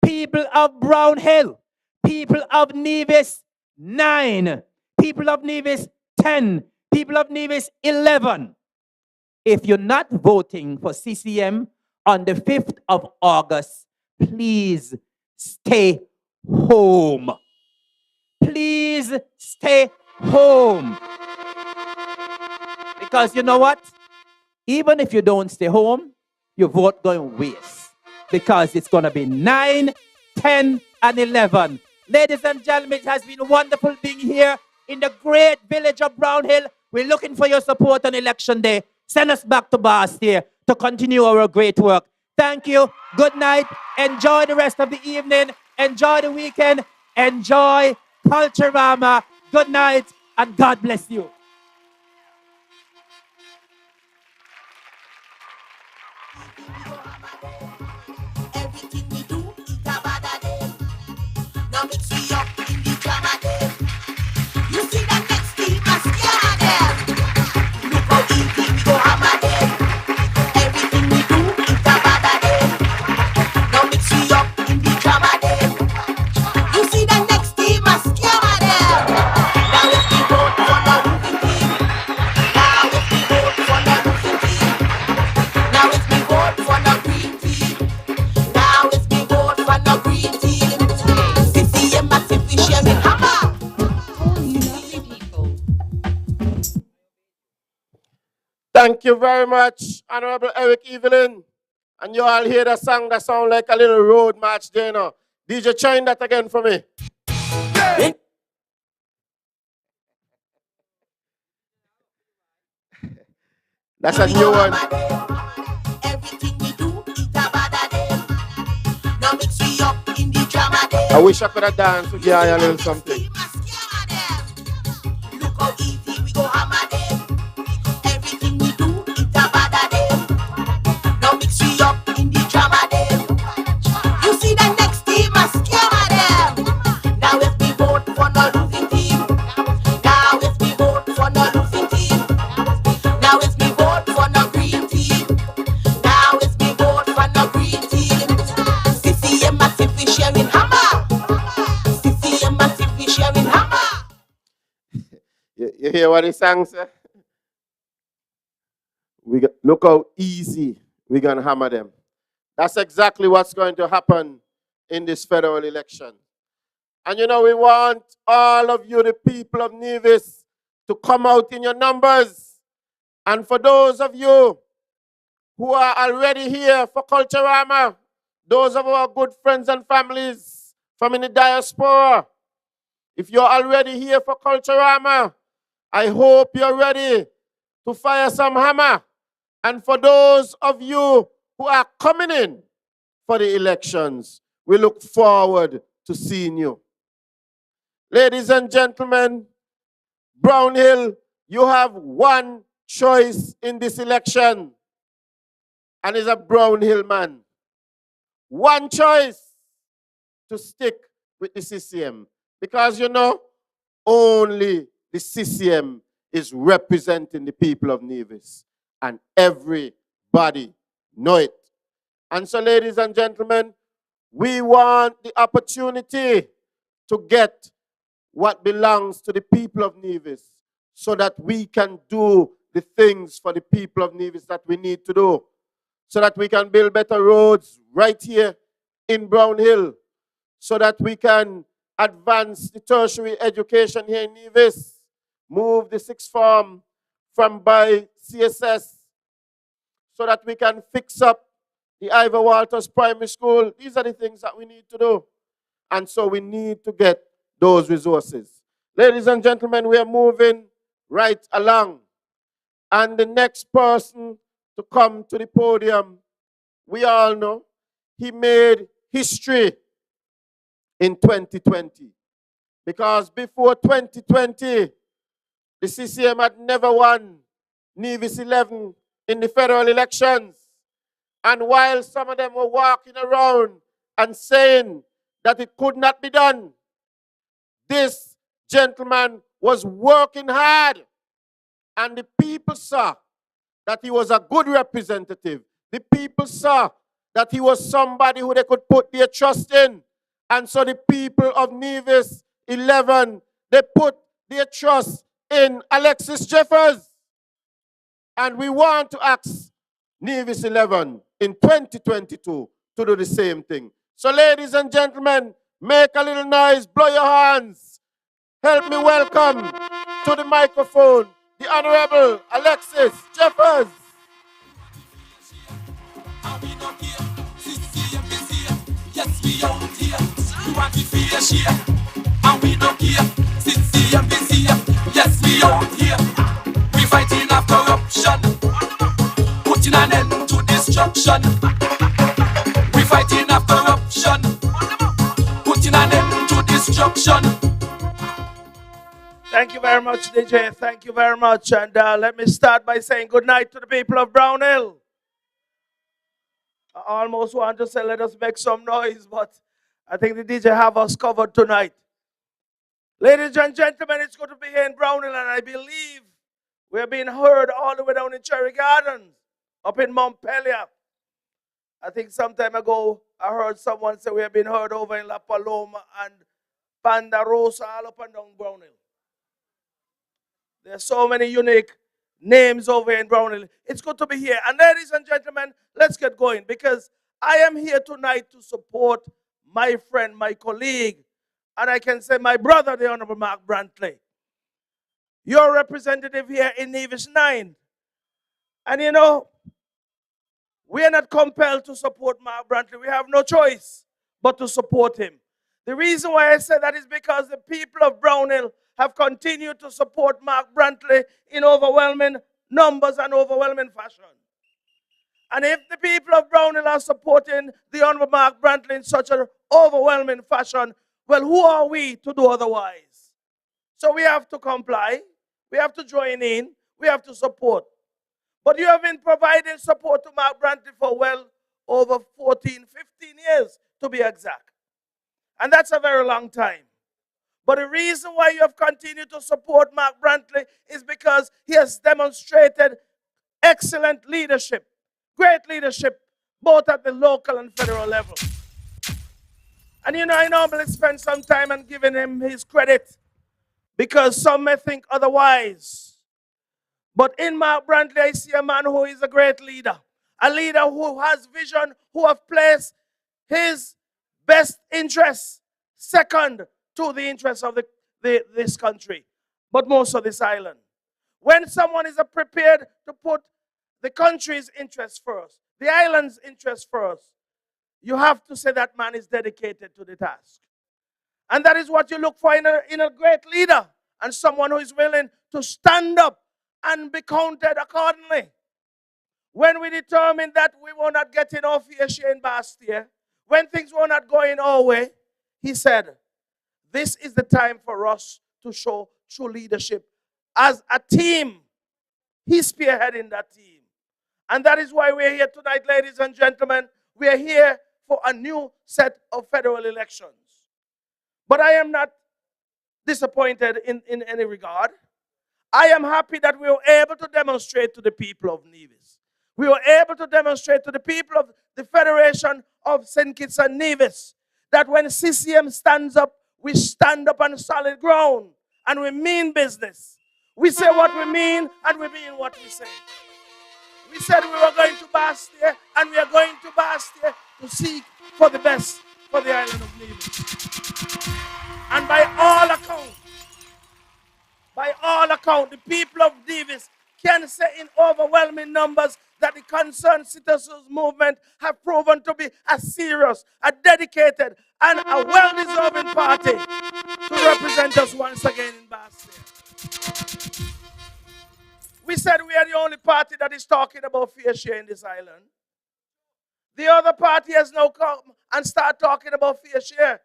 people of BrownHill, people of Nevis 9, people of Nevis 10, people of Nevis 11, if you're not voting for CCM on the 5th of August, please stay home. Please stay home. Because you know what? Even if you don't stay home, your vote going to waste. Because it's going to be 9, 10, and 11. Ladies and gentlemen, it has been wonderful being here in the great village of BrownHill. We're looking for your support on election day. Send us back to Boston to continue our great work. Thank you. Good night. Enjoy the rest of the evening. Enjoy the weekend. Enjoy Culturama. Good night, and God bless you. Everything we do is a bad day. Now mix we up in the drama day. You see the next team a scare them. Look how easy we go hammer them. Everything we do is a bad day. Now mix we up in the drama day. You see the next team a scare them. Now if we vote for the losing team. Now if we vote for the losing team. Now if we vote for the green team. Now if we vote for the green team. CCM massive we sharing hammer. Thank you very much, Honorable Eric Evelyn. And you all hear the song that sound like a little road march there now. DJ, chime that again for me. That's a new one. Everything we do is a bad day. Now mix we up in the drama day. I wish I could have danced with you a little something. Look how easy we go hammer them. Everything we do is a bad day. Now mix we up in the drama day. You see the next team a scare them. Now if we vote for the losing team. Now if we vote for the losing team. Now if we vote for the green team. Now if we vote for the green team. CCM massive we sharing hammer. CCM massive we sharing hammer. You hear what he sang, sir? Look how easy we're going to hammer them. That's exactly what's going to happen in this federal election. And you know, we want all of you, the people of Nevis, to come out in your numbers. And for those of you who are already here for Culturama, those of our good friends and families from in the diaspora, if you're already here for Culturama, I hope you're ready to fire some hammer. And for those of you who are coming in for the elections, we look forward to seeing you. Ladies and gentlemen, BrownHill, you have one choice in this election, and is a BrownHill man. One choice to stick with the CCM. Because you know, only the CCM is representing the people of Nevis. And everybody know it. And so, ladies and gentlemen, we want the opportunity to get what belongs to the people of Nevis so that we can do the things for the people of Nevis that we need to do. So that we can build better roads right here in BrownHill. So that we can advance the tertiary education here in Nevis. Move the sixth form from by CSS. So that we can fix up the Ivor Walters Primary School. These are the things that we need to do. And so we need to get those resources. Ladies and gentlemen, we are moving right along. And the next person to come to the podium, we all know, he made history in 2020. Because before 2020, the CCM had never won Nevis 11 in the federal elections. And while some of them were walking around and saying that it could not be done, this gentleman was working hard And the people saw that he was a good representative. The people saw that he was somebody who they could put their trust in. And so the people of Nevis 11, they put their trust in Alexis Jeffers. And we want to ask Nevis 11 in 2022 to do the same thing. So ladies and gentlemen, make a little noise, blow your hands. Help me welcome to the microphone the Honorable Alexis Jeffers. And we don't care, CCM is here. Yes, we out here. We want to feel a share. And we don't care, CCM is here. Yes, we out here. We fighting off corruption, putting an end to destruction. We fighting off corruption, putting an end to destruction. Thank you very much, DJ. Thank you very much. And let me start by saying good night to the people of BrownHill. I almost want to say let us make some noise, but I think the DJ have us covered tonight. Ladies and gentlemen, it's good to be here in BrownHill, and I believe we're being heard all the way down in Cherry Gardens, up in Montpelier. I think some time ago, I heard someone say we have been heard over in La Paloma and Pandarosa, all up and down BrownHill. There are so many unique names over in BrownHill. It's good to be here. And ladies and gentlemen, let's get going, because I am here tonight to support my friend, my colleague, and I can say my brother, the Honorable Mark Brantley. Your representative here in Nevis 9. And you know, we are not compelled to support Mark Brantley. We have no choice but to support him. The reason why I say that is because the people of BrownHill have continued to support Mark Brantley in overwhelming numbers and overwhelming fashion. And if the people of BrownHill are supporting the Honorable Mark Brantley in such an overwhelming fashion, well, who are we to do otherwise? So we have to comply, we have to join in, we have to support. But you have been providing support to Mark Brantley for well over 14, 15 years to be exact. And that's a very long time. But the reason why you have continued to support Mark Brantley is because he has demonstrated excellent leadership, great leadership, both at the local and federal level. And you know, I normally spend some time on giving him his credit because some may think otherwise. But in Mark Brantley, I see a man who is a great leader, a leader who has vision, who have placed his best interests second to the interests of this country, but most of this island. When someone is prepared to put the country's interests first, the island's interests first, you have to say that man is dedicated to the task. And that is what you look for in a great leader, and someone who is willing to stand up and be counted accordingly. When we determined that we were not getting our fair share in Bastia, when things were not going our way, he said, this is the time for us to show true leadership. As a team, he's spearheading that team. And that is why we're here tonight, ladies and gentlemen. We are here for a new set of federal elections. But I am not disappointed in any regard. I am happy that we were able to demonstrate to the people of Nevis. We were able to demonstrate to the people of the Federation of St. Kitts and Nevis that when CCM stands up, we stand up on solid ground and we mean business. We say what we mean and we mean what we say. We said we were going to Bastia and we are going to Bastia to seek for the best for the island of Nevis. And by all accounts, the people of Nevis can say in overwhelming numbers that the concerned citizens movement have proven to be a serious, a dedicated, and a well-deserving party to represent us once again in Bastia. We said we are the only party that is talking about fair share in this island. The other party has now come and start talking about fair share,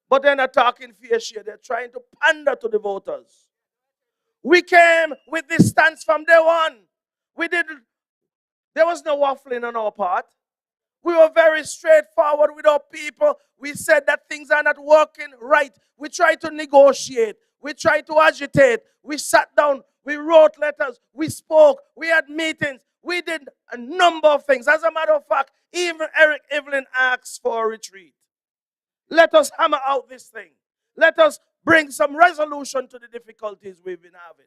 but they're not talking fair share. They're trying to pander to the voters. We came with this stance from day one. There was no waffling on our part. We were very straightforward with our people. We said that things are not working right. We tried to negotiate. We tried to agitate. We sat down We wrote letters. We spoke. We had meetings. We did a number of things. As a matter of fact, even Eric Evelyn asked for a retreat. Let us hammer out this thing. Let us bring some resolution to the difficulties we've been having.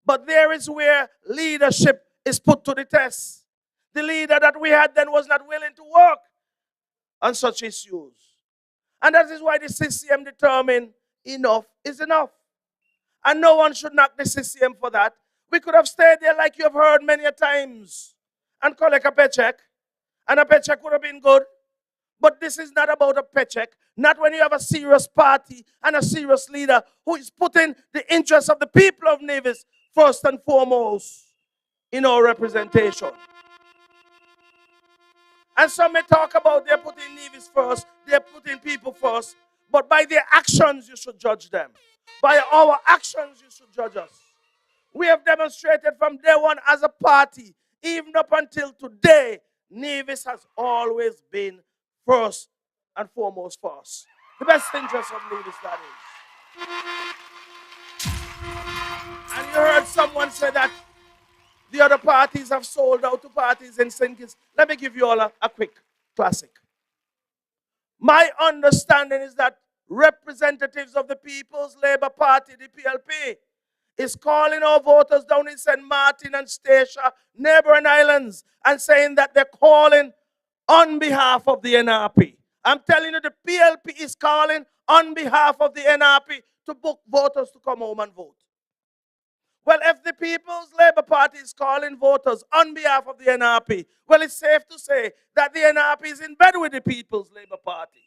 But there is where leadership is put to the test. The leader that we had then was not willing to work on such issues. And that is why the CCM determined enough is enough. And no one should knock the CCM for that. We could have stayed there like you have heard many a times and collect a paycheck. And a paycheck would have been good. But this is not about a paycheck. Not when you have a serious party and a serious leader who is putting the interests of the people of Nevis first and foremost in our representation. And some may talk about they're putting Nevis first, they're putting people first, but by their actions you should judge them. By our actions you should judge us. We have demonstrated from day one as a party, even up until today, Nevis has always been first and foremost for us. The best interest of Nevis, that is. And you heard someone say that the other parties have sold out to parties in St. Kitts. Let me give you all a quick classic. My understanding is that representatives of the People's Labour Party, the PLP, is calling our voters down in St. Martin and Statia, neighboring islands, and saying that they're calling on behalf of the NRP. I'm telling you, the PLP is calling on behalf of the NRP to book voters to come home and vote. Well, if the People's Labour Party is calling voters on behalf of the NRP, well, it's safe to say that the NRP is in bed with the People's Labour Party.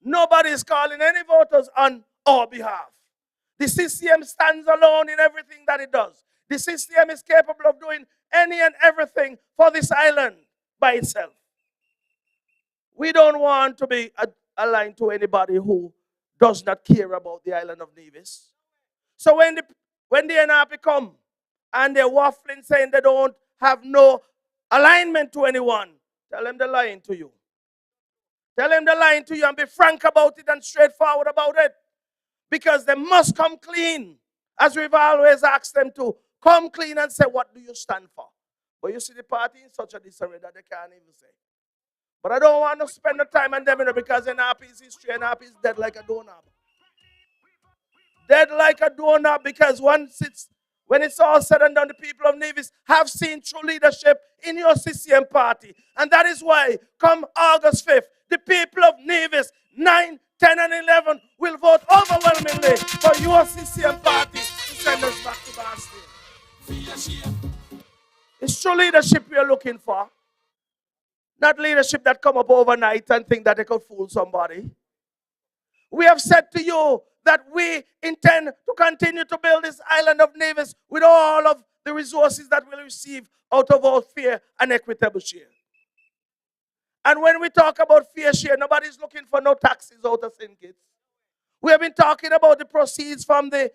Nobody is calling any voters on our behalf. The CCM stands alone in everything that it does. The CCM is capable of doing any and everything for this island by itself. We don't want to be aligned to anybody who does not care about the island of Nevis. So when the NRP come and they're waffling saying they don't have no alignment to anyone, tell them they're lying to you. Tell them they're lying to you and be frank about it and straightforward about it. Because they must come clean, as we've always asked them to. Come clean and say, what do you stand for? But you see the party in such a disarray that they can't even say. But I don't want to spend the time on them because NRP is history. NRP is dead like a doorknob. Dead like a doorknob because when it's all said and done, the people of Nevis have seen true leadership in your CCM party. And that is why, come August 5th, the people of Nevis, 9, 10, and 11 will vote overwhelmingly for your CCM party to send us back to Bastille. It's true leadership we are looking for. Not leadership that come up overnight and think that they could fool somebody. We have said to you that we intend to continue to build this island of Nevis with all of the resources that we'll receive out of our fair and equitable share. And when we talk about fair share, nobody's looking for no taxes out of St. Kitts. We have been talking about the proceeds from the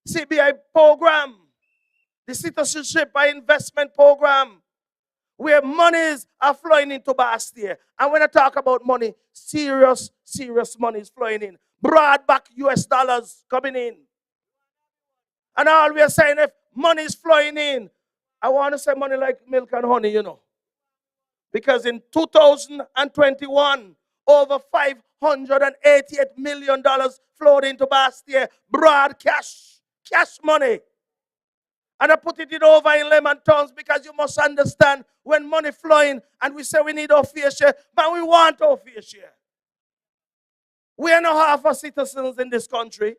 CBI program, the citizenship by investment program, where monies are flowing into Bastille. And when I talk about money, serious money is flowing in. Broad back US dollars coming in. And all we are saying, if money is flowing in, I want to say money like milk and honey, you know. Because in 2021, over $588 million flowed into Bastille. Broad cash money. And I put it over in lemon terms because you must understand when money flowing and we say we need our fair share, but we want our fair share. We are not half of citizens in this country.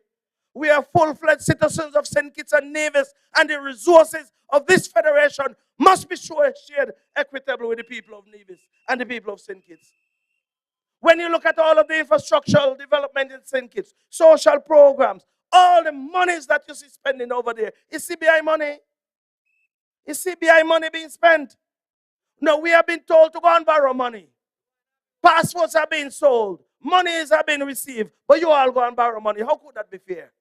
We are full-fledged citizens of St. Kitts and Nevis, and the resources of this federation must be shared equitably with the people of Nevis and the people of St. Kitts. When you look at all of the infrastructural development in St. Kitts, social programs, all the monies that you see spending over there, is CBI money? Is CBI money being spent? No, we have been told to go and borrow money. Passports are being sold. Monies are being received. But you all go and borrow money. How could that be fair?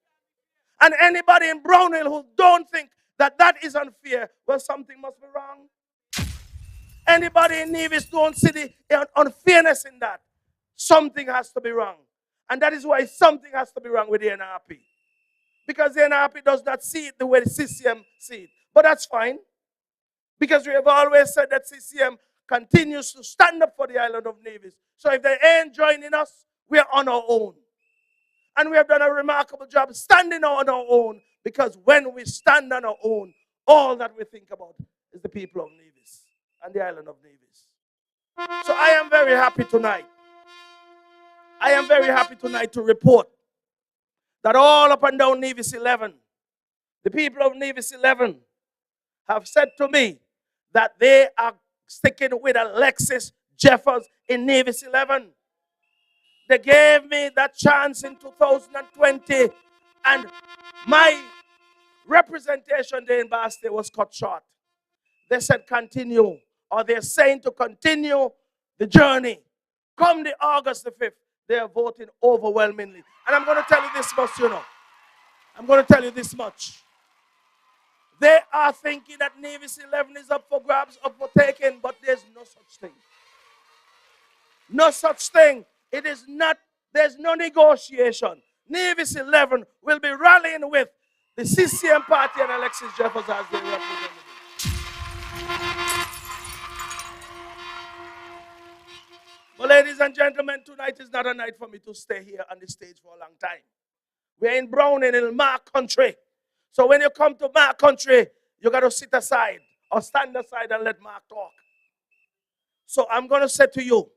And anybody in BrownHill who don't think that that is unfair, well, something must be wrong. Anybody in Nevis don't see the unfairness in that, something has to be wrong. And that is why something has to be wrong with the NRP. Because the NRP does not see it the way the CCM see it. But that's fine. Because we have always said that CCM continues to stand up for the island of Nevis. So if they ain't joining us, we are on our own. And we have done a remarkable job standing on our own, because when we stand on our own, all that we think about is the people of Nevis and the island of Nevis. So I am very happy tonight. I am very happy tonight to report that all up and down Nevis 11, the people of Nevis 11 have said to me that they are sticking with Alexis Jeffers in Nevis 11. They gave me that chance in 2020, and my representation there in Basti was cut short. They said continue, or they're saying to continue the journey. Come the August the 5th, they are voting overwhelmingly. And I'm going to tell you this much, I'm going to tell you this much. They are thinking that Nevis 11 is up for grabs, up for taking, but there's no such thing. No such thing. It is not, there's no negotiation. Nevis 11 will be rallying with the CCM party and Alexis Jeffers as their representative. But ladies and gentlemen, tonight is not a night for me to stay here on the stage for a long time. We're in BrownHill, Mark country. So when you come to Mark country, you got to sit aside or stand aside and let Mark talk. So I'm going to say to you,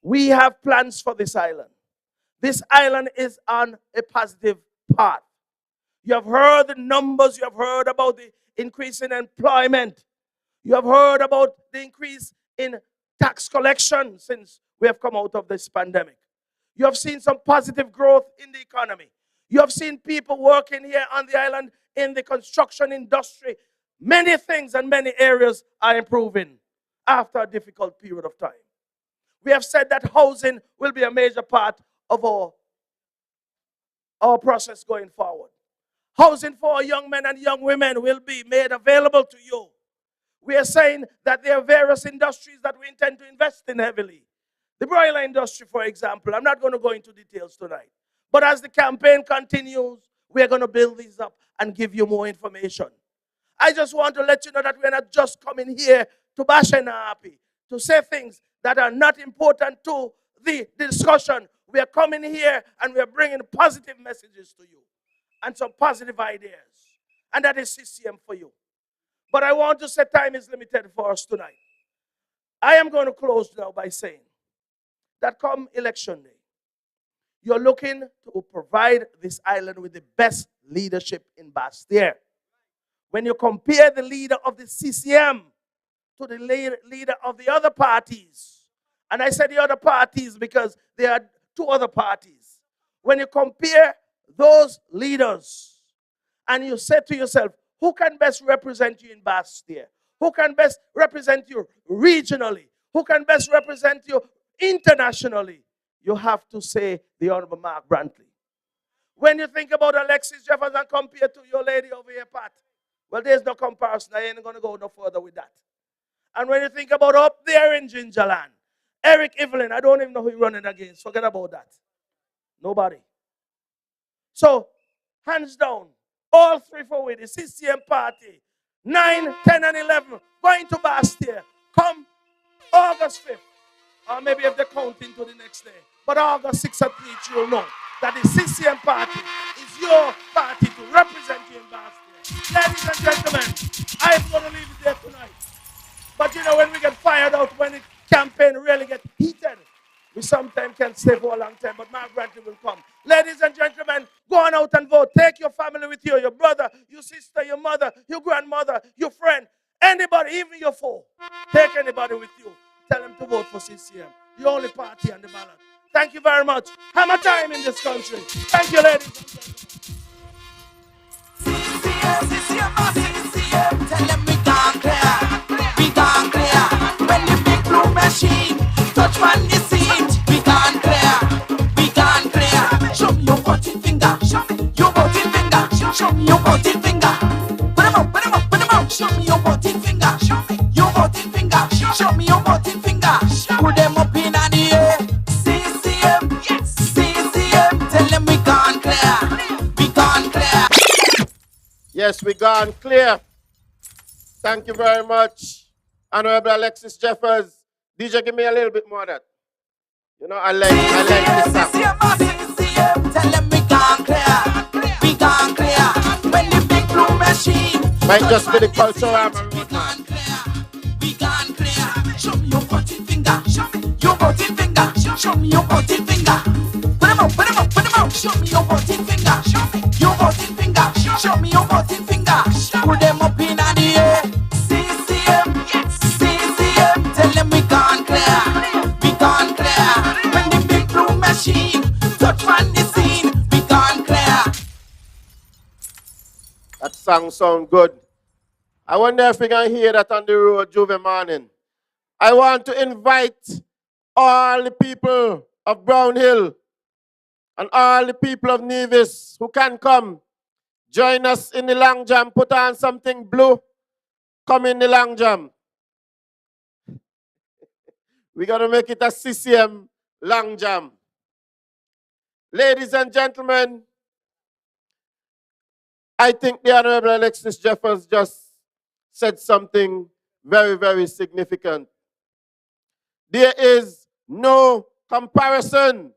we have plans for this island. This island is on a positive path. You have heard the numbers. You have heard about the increase in employment. You have heard about the increase in tax collection since we have come out of this pandemic. You have seen some positive growth in the economy. You have seen people working here on the island in the construction industry. Many things and many areas are improving after a difficult period of time. We have said that housing will be a major part of our process going forward. Housing for our young men and young women will be made available to you. We are saying that there are various industries that we intend to invest in heavily. The broiler industry, for example. I'm not going to go into details tonight. But as the campaign continues, we are going to build these up and give you more information. I just want to let you know that we're not just coming here to bash NRP, to say things that are not important to the discussion. We are coming here and we are bringing positive messages to you and some positive ideas. And that is CCM for you. But I want to say time is limited for us tonight. I am going to close now by saying that come election day, you're looking to provide this island with the best leadership in Bastille. When you compare the leader of the CCM to the leader of the other parties, and I said the other parties because there are two other parties. When you compare those leaders and you say to yourself, who can best represent you in Bastille? Who can best represent you regionally? Who can best represent you internationally? You have to say the Honorable Mark Brantley. When you think about Alexis Jeffers and compare to your lady over here, Pat, well, there's no comparison. I ain't going to go no further with that. And when you think about up there in Gingerland, Evelyn, I don't even know who you're running against. Forget about that. Nobody. So, hands down, all three for with the CCM party, 9, 10, and 11, going to Bastille. Come August 5th. Or maybe if they count into the next day. But August 6th at each, you'll know that the CCM party is your party to represent you in Bastille. Ladies and gentlemen, I'm going to leave it there tonight. But you know, when we get fired out, when the campaign really gets heated, we sometimes can stay for a long time, but Mark Brantley will come. Ladies and gentlemen, go on out and vote. Take your family with you, your brother, your sister, your mother, your grandmother, your friend, anybody, even your foe. Take anybody with you. Tell them to vote for CCM. The only party on the ballot. Thank you very much. Hammer time in this country. Thank you, ladies and CCM, tell them we gone clear. We gone clear. When the big blue machine touch on the seat, we gone clear. We gone clear. Show me your button finger. Show me your button finger. Show me your button finger. Put them out, put them out, put them out. Show me your button finger. Show me your button finger. Show me your button finger. Put them up in the air. CCM, yes. CCM. Yes, we gone clear. Thank you very much, Honorable Alexis Jeffers. DJ, give me a little bit more of that. You know, I like this song. CCM, tell them we gone clear. We gone clear. When the big blue machine Might just be the culture I'm we gone clear. We gone clear. Show me your pointing finger. Show me your pointing finger. Show me your pointing finger. Put them up, put them up, put them up. Show me your pointing finger. Show me your pointing finger. Show me your pointing finger. Put them up in the air. CCM, CCM, tell them we gone clear. We gone clear. When the big blue machine touch on the scene, we gone clear. That song sound good. I wonder if we can hear that on the road, Juve morning. I want to invite all the people of BrownHill and all the people of Nevis who can come. Join us in the long jam. Put on something blue. Come in the long jam. We're going to make it a CCM long jam. Ladies and gentlemen, I think the Honorable Alexis Jeffers just said something very, very significant. There is no comparison.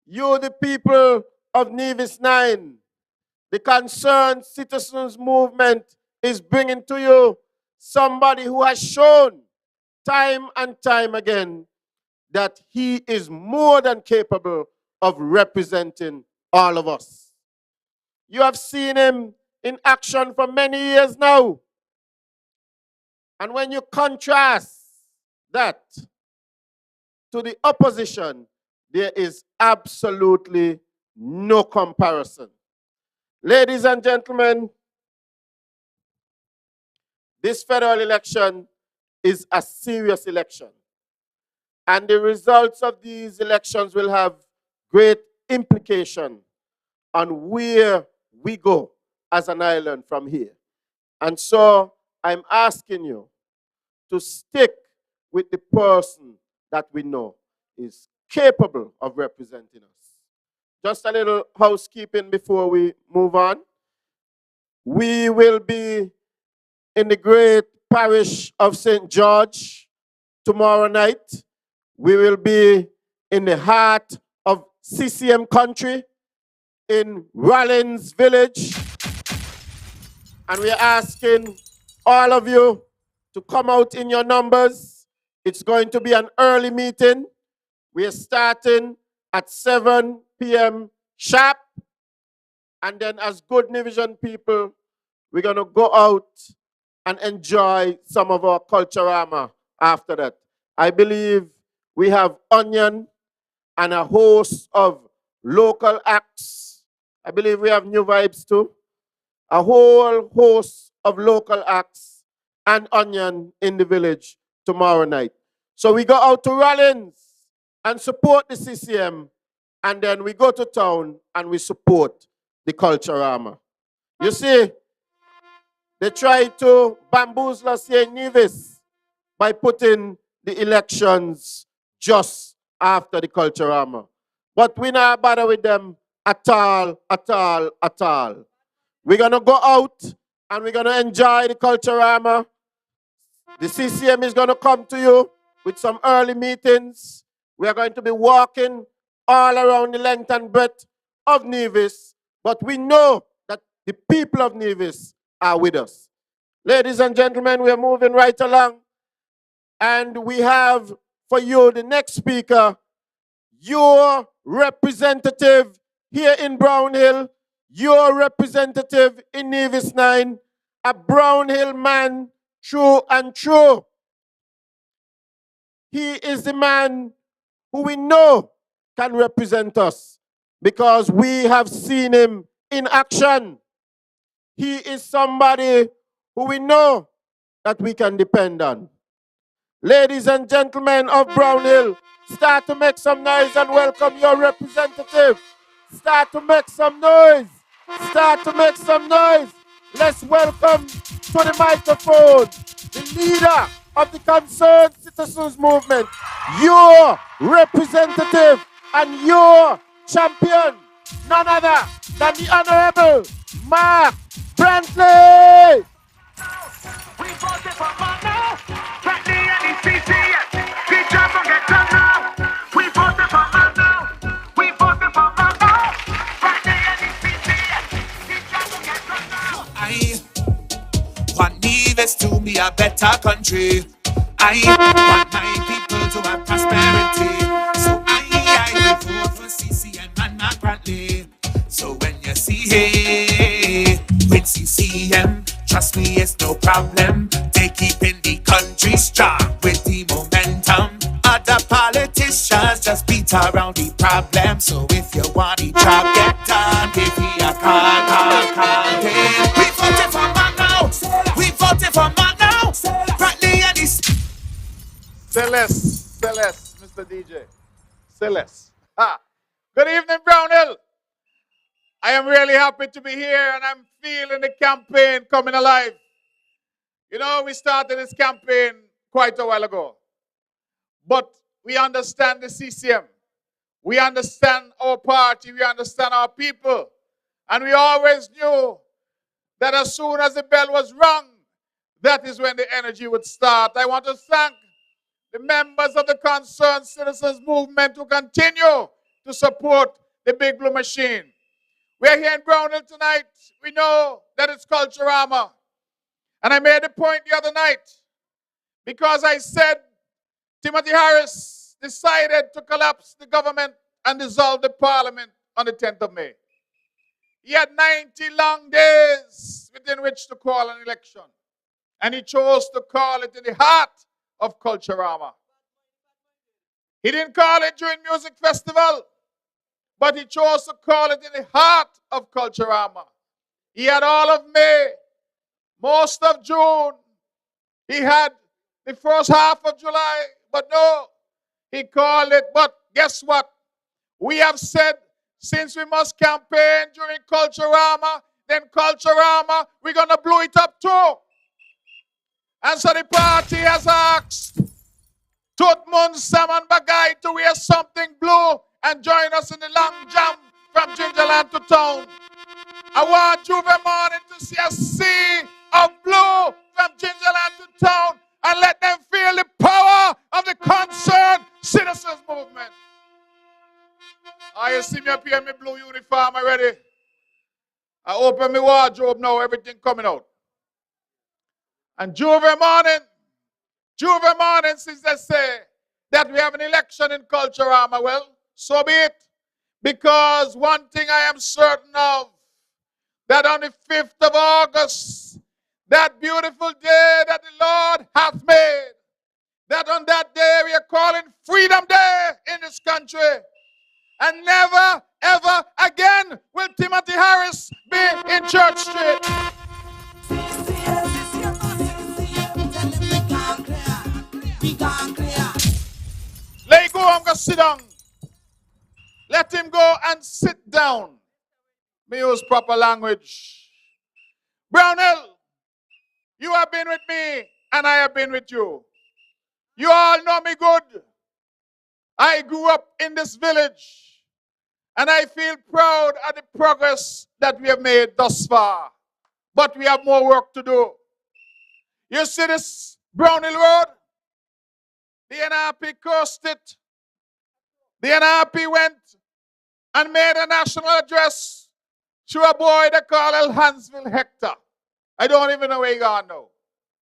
You, the people of Nevis 9, the Concerned Citizens Movement is bringing to you somebody who has shown time and time again that he is more than capable of representing all of us. You have seen him in action for many years now. And when you contrast that to the opposition, there is absolutely no comparison. Ladies and gentlemen, this federal election is a serious election. And the results of these elections will have great implication on where we go as an island from here. And so I'm asking you to stick with the person that we know is capable of representing us. Just a little housekeeping before we move on. We will be in the great parish of St. George tomorrow night. We will be in the heart of CCM country in Rollins Village. And we're asking all of you to come out in your numbers. It's going to be an early meeting. We are starting at 7 p.m. sharp. And then as good Nevision people, we're going to go out and enjoy some of our culturama after that. I believe we have Onion and a host of local acts. I believe we have New Vibes too. A whole host of local acts and Onion in the village tomorrow night. So we go out to Rollins and support the CCM, and then we go to town and we support the Culturama. You see, they try to bamboozle us here in Nevis by putting the elections just after the Culturama. But we not bother with them at all, at all, at all. We're going to go out and we're going to enjoy the Culturama. The CCM is going to come to you with some early meetings. We are going to be walking all around the length and breadth of Nevis. But we know that the people of Nevis are with us. Ladies and gentlemen, we are moving right along. And we have for you the next speaker, your representative here in BrownHill, your representative in Nevis 9, a BrownHill man, true and true. He is the man who we know can represent us because we have seen him in action. He is somebody who we know that we can depend on. Ladies and gentlemen of BrownHill, start to make some noise and welcome your representative. Start to make some noise. Start to make some noise. Let's welcome to the microphone the leader of the Concerned Citizens Movement, your representative and your champion, none other than the Honorable Mark Friendly! We voted for Mano, Friendly and the CCM. We just forget to know. We voted for Mano, we voted for Mano, Friendly and the CCM. We just forget to know. I want Nevis to be a better country. I want my people to have prosperity. So I will vote for CCM and not Bradley. So when you see hey with CCM, trust me, it's no problem. They keeping the country strong with the momentum. Other politicians just beat around the problem. So if you want the job get done, give me a call. Hey, we voted for man now. We voted for man now. Bradley and his Celeste, Mr. DJ. Celeste. Ha. Good evening, BrownHill. I am really happy to be here and I'm feeling the campaign coming alive. You know, we started this campaign quite a while ago. But we understand the CCM. We understand our party. We understand our people. And we always knew that as soon as the bell was rung, that is when the energy would start. I want to thank the members of the Concerned Citizens Movement who continue to support the Big Blue Machine. We're here in BrownHill tonight. We know that it's Culturama. And I made a point the other night because I said Timothy Harris decided to collapse the government and dissolve the parliament on the 10th of May. He had 90 long days within which to call an election. And he chose to call it in the heart of Culturama. He didn't call it during music festival, but he chose to call it in the heart of Culturama. He had all of May, most of June. He had the first half of July, but no, he called it. But guess what? We have said since we must campaign during Culturama, then Culturama, we're going to blow it up too. And so the party has asked Tutmun Saman Bagay to wear something blue and join us in the long jump from Gingerland to town. I want Juve Morning to see a sea of blue from Gingerland to town and let them feel the power of the Concerned Citizens Movement. You see me up here in my blue uniform already. I open my wardrobe now, everything coming out. And Juve Morning, since they say that we have an election in Culturama, well, so be it. Because one thing I am certain of, that on the 5th of August, that beautiful day that the Lord hath made, that on that day we are calling Freedom Day in this country. And never, ever again will Timothy Harris be in Church Street. Let him go, I'm going to sit down. Let him go and sit down. Me use proper language. BrownHill, you have been with me and I have been with you. You all know me good. I grew up in this village and I feel proud of the progress that we have made thus far. But we have more work to do. You see this BrownHill Road? The NRP cursed it. The NRP went and made a national address to a boy they call Hansville Hector. I don't even know where he gone now.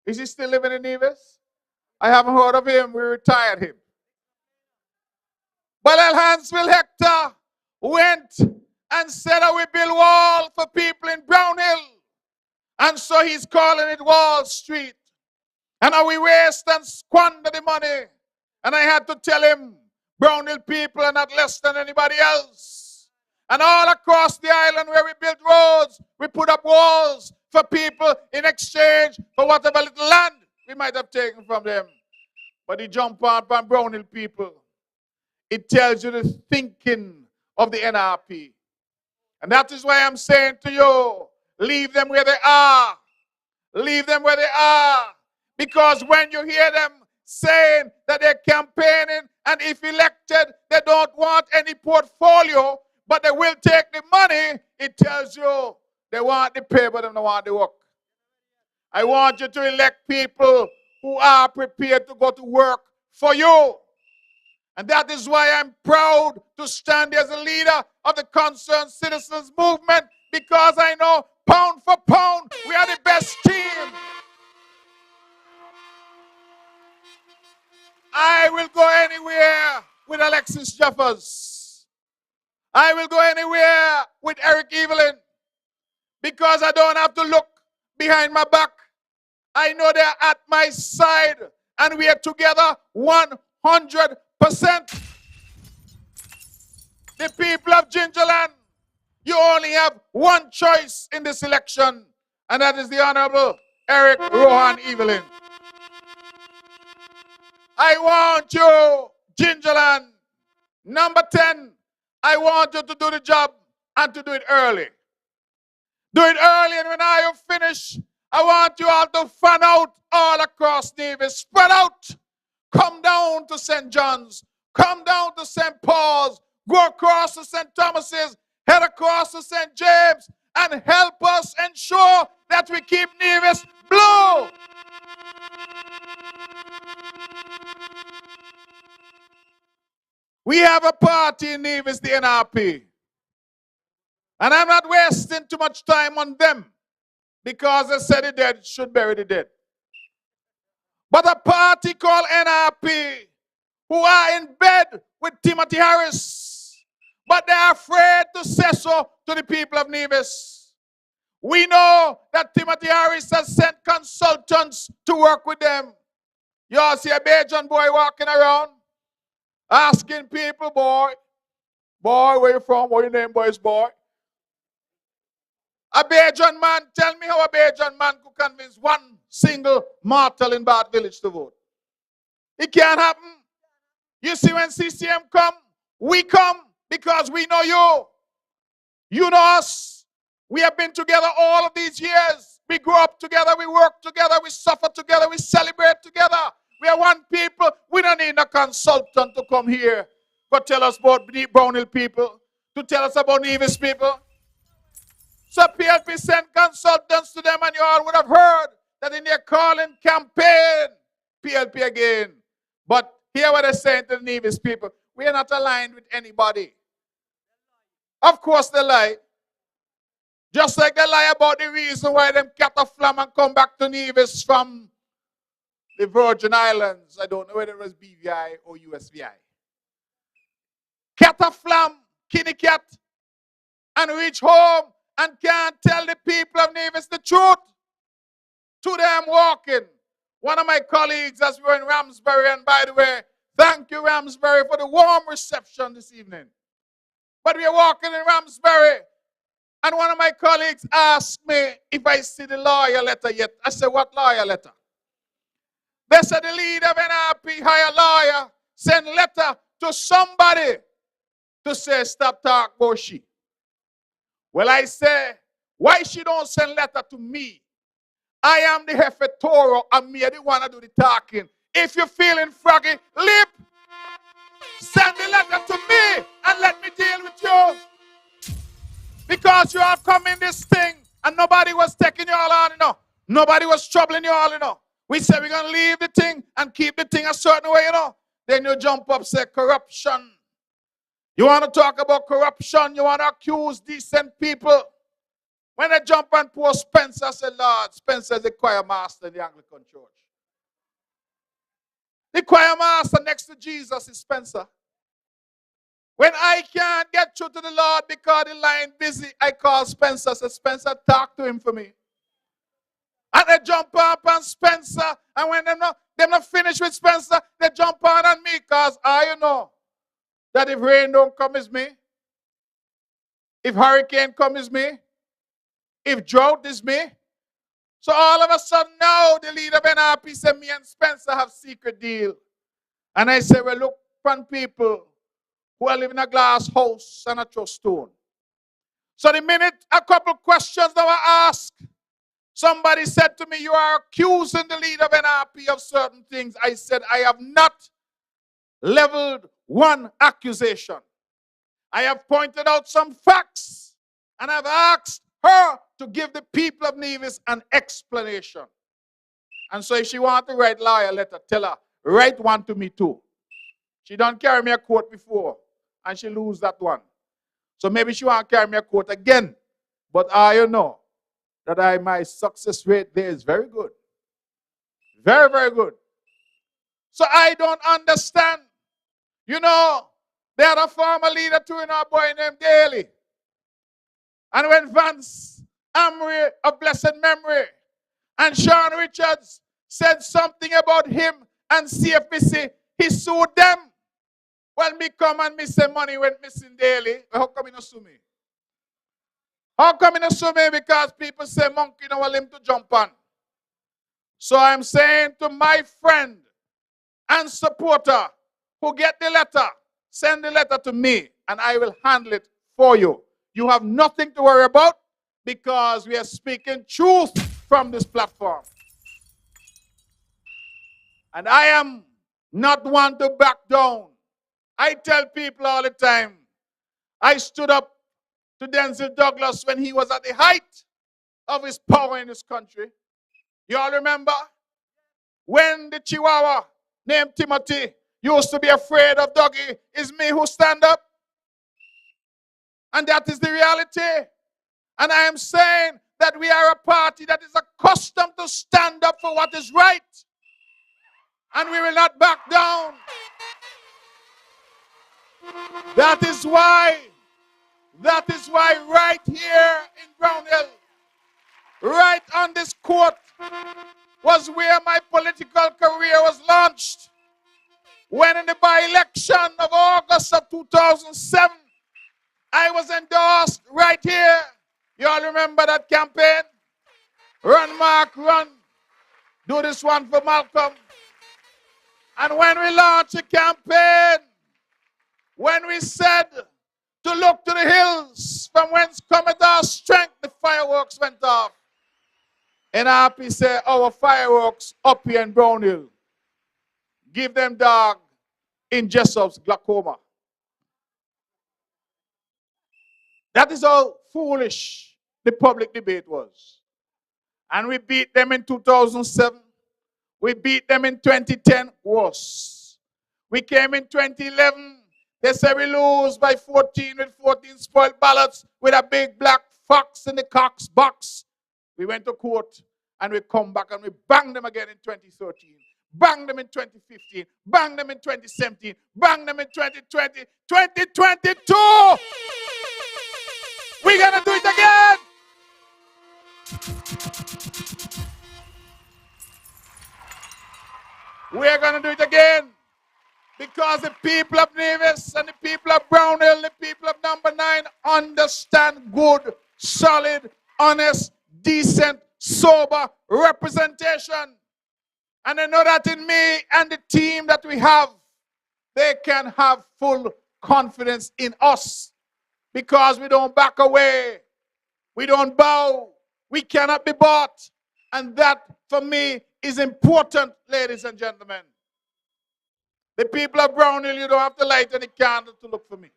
Is he still living in Nevis? I haven't heard of him. We retired him. But Hansville Hector went and said that we build wall for people in BrownHill. And so he's calling it Wall Street. And now we waste and squander the money. And I had to tell him, BrownHill people are not less than anybody else. And all across the island where we build roads, we put up walls for people in exchange for whatever little land we might have taken from them. But he jumped on BrownHill people. It tells you the thinking of the NRP. And that is why I'm saying to you, leave them where they are. Leave them where they are. Because when you hear them saying that they're campaigning and if elected, they don't want any portfolio, but they will take the money, it tells you They want the pay, but they don't want the work. I want you to elect people who are prepared to go to work for you. And that is why I'm proud to stand as a leader of the Concerned Citizens Movement, because I know pound for pound, we are the best team. I will go anywhere with Alexis Jeffers. I will go anywhere with Evelyn, because I don't have to look behind my back. I know they're at my side, and we are together 100%. The people of Gingerland, you only have one choice in this election, and that is the Honorable Eric Rohan Evelyn. I want you, Gingerland, number 10, I want you to do the job and to do it early. Do it early, and when I have finished, I want you all to fan out all across Nevis. Spread out. Come down to St. John's. Come down to St. Paul's. Go across to St. Thomas's. Head across to St. James. And help us ensure that we keep Nevis blue. We have a party in Nevis, the NRP. And I'm not wasting too much time on them, because they said the dead should bury the dead. But a party called NRP, who are in bed with Timothy Harris, but they're afraid to say so to the people of Nevis. We know that Timothy Harris has sent consultants to work with them. You all see a Bajan boy walking around, asking people, boy, where you from? What your name, boys, boy? A Bajan man, tell me how a Bajan man could convince one single mortal in Bath Village to vote. It can't happen. You see, when CCM come, we come because we know you. You know us. We have been together all of these years. We grew up together, we work together, we suffer together, we celebrate together. We are one people. We don't need a consultant to come here to tell us about BrownHill people, to tell us about Nevis people. So PLP sent consultants to them, and you all would have heard that in their calling campaign, PLP again. But hear what they're saying to the Nevis people. We are not aligned with anybody. Of course they lie. Just like they lie about the reason why them cat a flam and come back to Nevis from the Virgin Islands. I don't know whether it was BVI or USVI. Cat a flam, kitty cat, and reach home and can't tell the people of Nevis the truth. To them walking. One of my colleagues, as we were in Ramsbury, and by the way, thank you, Ramsbury, for the warm reception this evening. But we are walking in Ramsbury, and one of my colleagues asked me if I see the lawyer letter yet. I said, what lawyer letter? They said the leader of NRP hire lawyer, send letter to somebody to say stop talk bullshit. Well, I say, why she don't send letter to me? I am the Hefetoro, and me the one to do the talking. If you're feeling froggy, lip, send the letter to me and let me deal with you. Because you have come in this thing and nobody was taking you all on, you know. Nobody was troubling you all, you know. We said we're going to leave the thing and keep the thing a certain way, you know. Then you jump up, say corruption. You want to talk about corruption, you want to accuse decent people. When I jump and poor Spencer, I said, Lord, Spencer is the choir master in the Anglican church. The choir master next to Jesus is Spencer. When I can't get through to the Lord because the line busy, I call Spencer. I say, Spencer, talk to him for me. And they jump up on Spencer. And when they're not finished with Spencer, they jump on me because I know that if rain don't come, is me. If hurricane comes, is me. If drought is me. So all of a sudden now, the leader of NRP said me and Spencer have secret deal. And I said, well, look, fun people who are living in a glass house and a throw stone. So the minute a couple questions that were asked, somebody said to me, you are accusing the leader of NRP of certain things. I said, I have not leveled one accusation. I have pointed out some facts, and I've asked her her to give the people of Nevis an explanation. And so if she wants to write lawyer letter, tell her, write one to me too. She done carry me a court before, and she lose that one. So maybe she want to carry me a court again. But I know that my success rate there is very good. Very, very good. So I don't understand. You know, they had a former leader too in our boy named Daly. And when Vance Amri of blessed memory and Sean Richards said something about him and CFPC, he sued them. Well, me come and me say money went missing daily. How come you not sue me? How come you not sue me? Because people say monkey no limb to jump on. So I'm saying to my friend and supporter who get the letter, send the letter to me and I will handle it for you. You have nothing to worry about because we are speaking truth from this platform. And I am not one to back down. I tell people all the time, I stood up to Denzel Douglas when he was at the height of his power in this country. You all remember? When the Chihuahua named Timothy used to be afraid of Dougie, it's me who stand up. And that is the reality. And I am saying that we are a party that is accustomed to stand up for what is right. And we will not back down. That is why right here in BrownHill, right on this court, was where my political career was launched. When in the by-election of August of 2007, I was endorsed right here. You all remember that campaign? Run, Mark, run. Do this one for Malcolm. And when we launched a campaign, when we said to look to the hills from whence cometh our strength, the fireworks went off. And RP said, our fireworks up here in BrownHill. Give them dog in Jessup's glaucoma. That is how foolish the public debate was. And we beat them in 2007. We beat them in 2010. Worse. We came in 2011. They said we lose by 14 with 14 spoiled ballots with a big black fox in the Cox box. We went to court and we come back and we banged them again in 2013. Bang them in 2015. Bang them in 2017. Bang them in 2020. 2022! We're going to do it again! We're going to do it again. Because the people of Nevis and the people of BrownHill, the people of number 9 understand good, solid, honest, decent, sober representation. And they know that in me and the team that we have, they can have full confidence in us. Because we don't back away. We don't bow. We cannot be bought. And that, for me, is important, ladies and gentlemen. The people of BrownHill, you don't have to light any candle to look for me.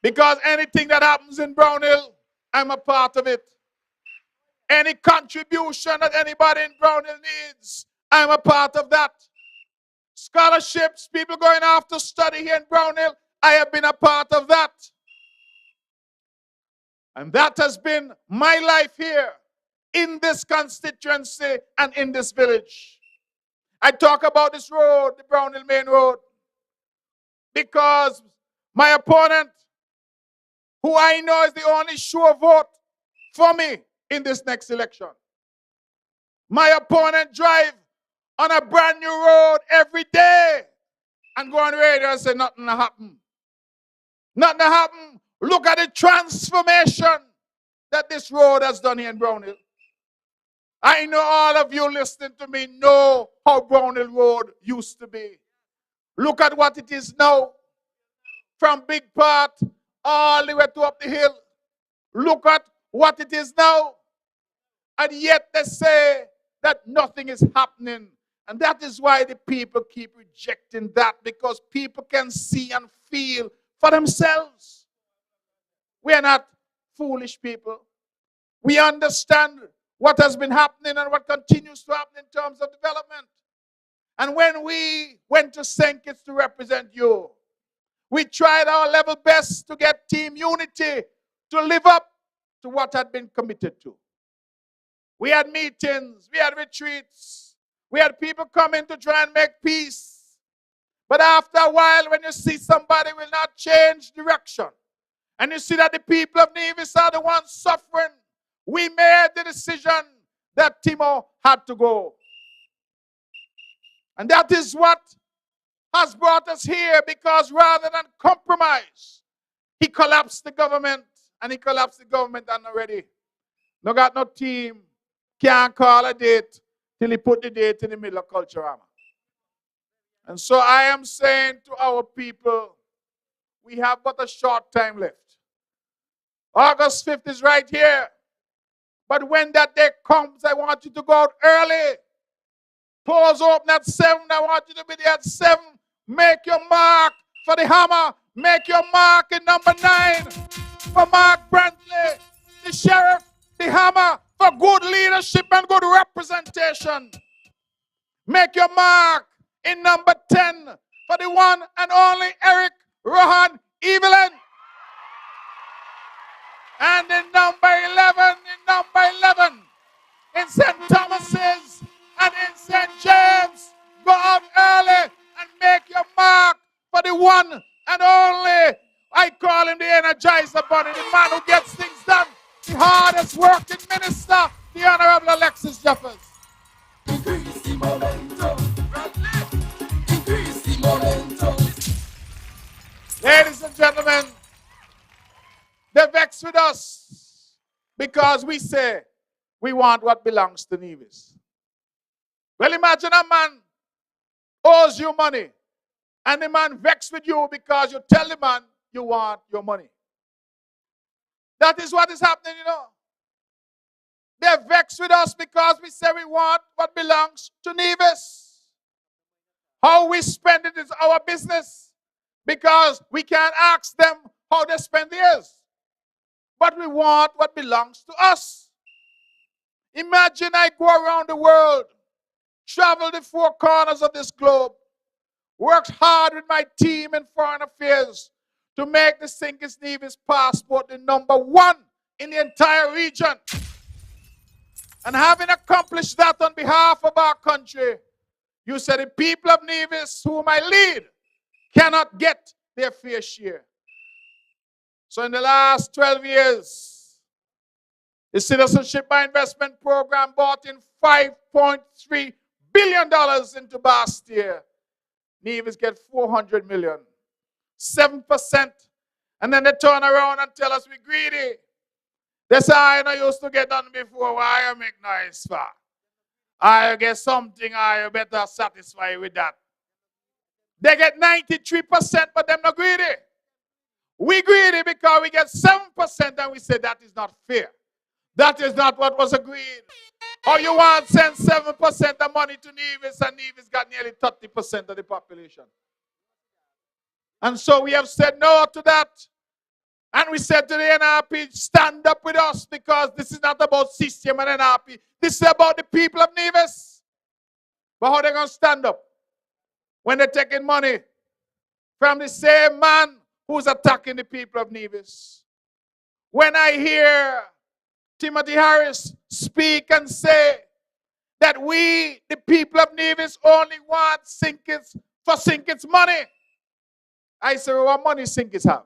Because anything that happens in BrownHill, I'm a part of it. Any contribution that anybody in BrownHill needs, I'm a part of that. Scholarships, people going off to study here in BrownHill, I have been a part of that. And that has been my life here in this constituency and in this village. I talk about this road, the BrownHill Main Road, because my opponent, who I know is the only sure vote for me in this next election, my opponent drive on a brand new road every day and go on the radio and say nothing happened. Nothing happened. Look at the transformation that this road has done here in BrownHill. I know all of you listening to me know how BrownHill Road used to be. Look at what it is now. From Big Part all the way to up the hill. Look at what it is now. And yet they say that nothing is happening. And that is why the people keep rejecting that, because people can see and feel for themselves. We are not foolish people. We understand what has been happening and what continues to happen in terms of development. And when we went to St. Kitts to represent you, we tried our level best to get team unity to live up to what had been committed to. We had meetings, we had retreats, we had people coming to try and make peace. But after a while, when you see somebody will not change direction, and you see that the people of Nevis are the ones suffering, we made the decision that Timo had to go. And that is what has brought us here, because rather than compromise, he collapsed the government, and he collapsed the government and already. No got no team, can't call a date till he put the date in the middle of Culturama. And so I am saying to our people, we have but a short time left. August 5th is right here. But when that day comes, I want you to go out early. Polls open at 7. I want you to be there at 7. Make your mark for the hammer. Make your mark in number 9 for Mark Brantley, the sheriff, the hammer, for good leadership and good representation. Make your mark in number 10 for the one and only Eric Rohan Evelyn. And in number 11, in St. Thomas's and in St. James, go out early and make your mark for the one and only, I call him the Energizer Bunny, the man who gets things done, the hardest working minister, the Honorable Alexis Jeffers. Increase the momentum. Increase the momentum. Ladies and gentlemen, they vex with us because we say we want what belongs to Nevis. Well, imagine a man owes you money, and the man vexed with you because you tell the man you want your money. That is what is happening, you know. They vex with us because we say we want what belongs to Nevis. How we spend it is our business, because we can't ask them how they spend theirs. But we want what belongs to us. Imagine I go around the world, travel the 4 corners of this globe, worked hard with my team in foreign affairs to make the St. Kitts Nevis passport the number 1 in the entire region. And having accomplished that on behalf of our country, you said the people of Nevis, whom I lead, cannot get their fair share. So in the last 12 years, the Citizenship by Investment Program brought in $5.3 billion into Bastia. Nevis get $400 million, 7%. And then they turn around and tell us we're greedy. They say, I know used to get done before. Why you make noise for? I get something, I better satisfy with that. They get 93%, but them not greedy. We greedy because we get 7% and we say that is not fair. That is not what was agreed. Or you want to send 7% of money to Nevis, and Nevis got nearly 30% of the population. And so we have said no to that. And we said to the NRP, stand up with us, because this is not about CCM and NRP. This is about the people of Nevis. But how are they going to stand up when they're taking money from the same man who's attacking the people of Nevis? When I hear Timothy Harris speak and say that we, the people of Nevis, only want St. Kitts for St. Kitts money, I say, well, what money St. Kitts have?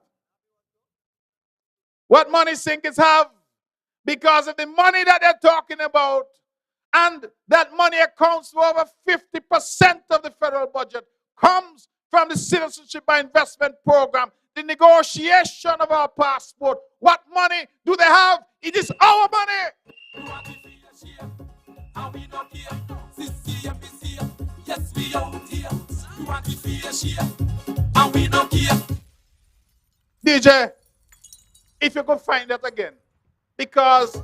What money St. Kitts have? Because of the money that they're talking about, and that money accounts for over 50% of the federal budget, comes from the Citizenship by Investment Program, the negotiation of our passport. What money do they have? It is our money. Yes, we out here. You want the fair share, and we don't care. DJ, if you could find that again, because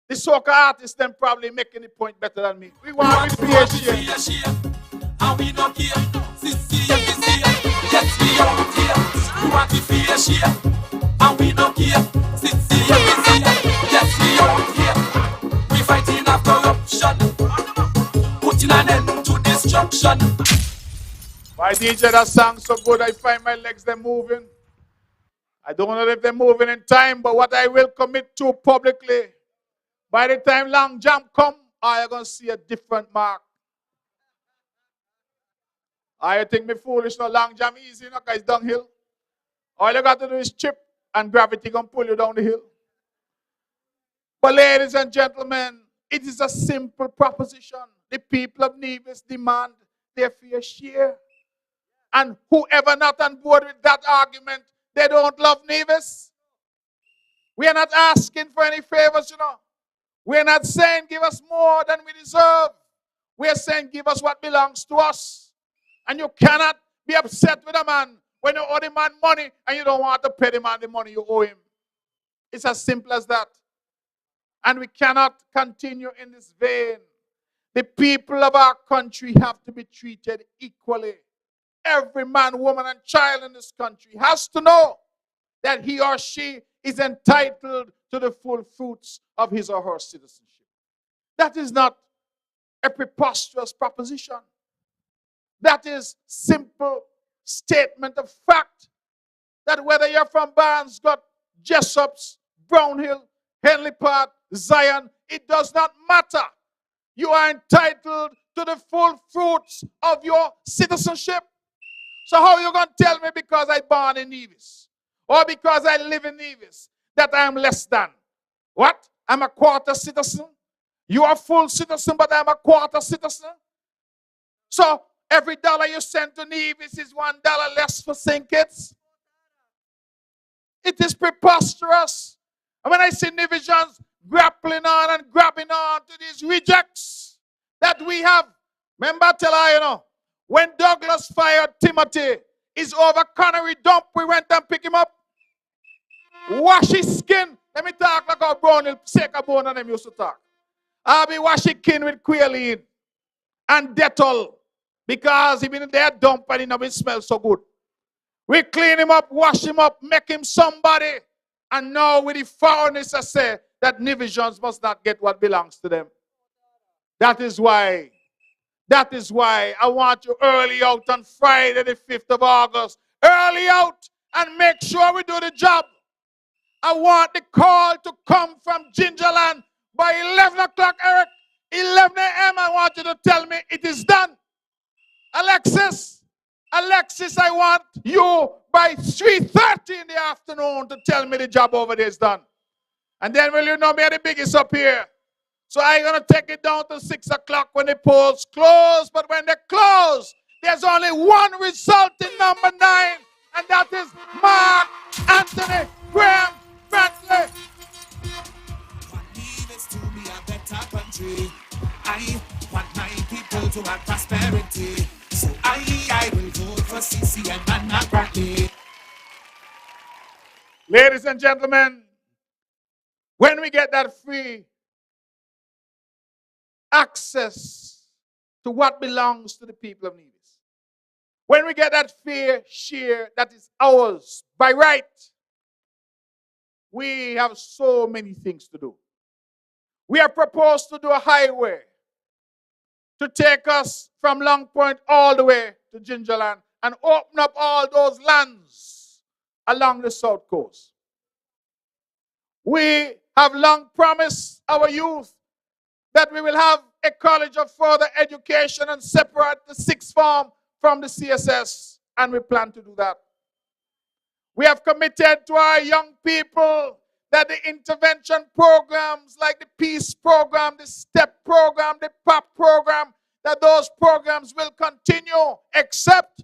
the soca artists then probably making the point better than me. We want the fair share, and we don't care. CCM, yes, we out here. You want the fair share, and we don't care. CCM, yes, we out here. action. Why DJ that song so good I find my legs them moving. I don't know if they're moving in time, but what I will commit to publicly, by the time long jump come, I are gonna see a different mark. I think me foolish, no long jump easy, you know, cause it's downhill. All you got to do is chip and gravity gonna pull you down the hill. But ladies and gentlemen, it is a simple proposition. The people of Nevis demand their fair share. And whoever not on board with that argument, they don't love Nevis. We are not asking for any favors, you know. We are not saying give us more than we deserve. We are saying give us what belongs to us. And you cannot be upset with a man when you owe the man money and you don't want to pay the man the money you owe him. It's as simple as that. And we cannot continue in this vein. The people of our country have to be treated equally. Every man, woman, and child in this country has to know that he or she is entitled to the full fruits of his or her citizenship. That is not a preposterous proposition. That is simple statement of fact. That whether you're from Barnescott, Jessops, Brownhill, Henley Park, Zion, it does not matter. You are entitled to the full fruits of your citizenship. So how are you going to tell me because I born in Nevis or because I live in Nevis that I am less than? What? I'm a quarter citizen? You are full citizen, but I'm a quarter citizen? So every dollar you send to Nevis is $1 less for St. Kitts? It is preposterous. And when I see Nevisians grappling on and grabbing on to these rejects that we have, remember I tell her, you know, when Douglas fired Timothy, is over Connery dump, we went and pick him up. Wash his skin. Let me talk like how BrownHill, Seca Bone and them used to talk. I'll be washing skin with Quailene and Dettol because he been in there dump and he never smells so good. We clean him up, wash him up, make him somebody. And now with the foulness I say that Nevisians must not get what belongs to them. That is why I want you early out on Friday the 5th of August. Early out and make sure we do the job. I want the call to come from Gingerland by 11 o'clock, Eric. 11 a.m. I want you to tell me it is done. Alexis, I want you by 3:30 in the afternoon to tell me the job over there is done. And then will you know me the biggest up here? So I'm going to take it down to 6 o'clock when the polls close. But when they close, there's only one result in number 9. And that is Mark Anthony Graham Bentley. To be a better country. I want my people to have prosperity. So I will vote for CCM and not Bradley. Ladies and gentlemen, when we get that free access to what belongs to the people of Nevis, when we get that fair share that is ours by right, we have so many things to do. We are proposed to do a highway to take us from Long Point all the way to Gingerland and open up all those lands along the south coast. We have long promised our youth that we will have a college of further education and separate the sixth form from the CSS, and we plan to do that. We have committed to our young people that the intervention programs like the Peace Program, the STEP Program, the PAP Program, that those programs will continue, except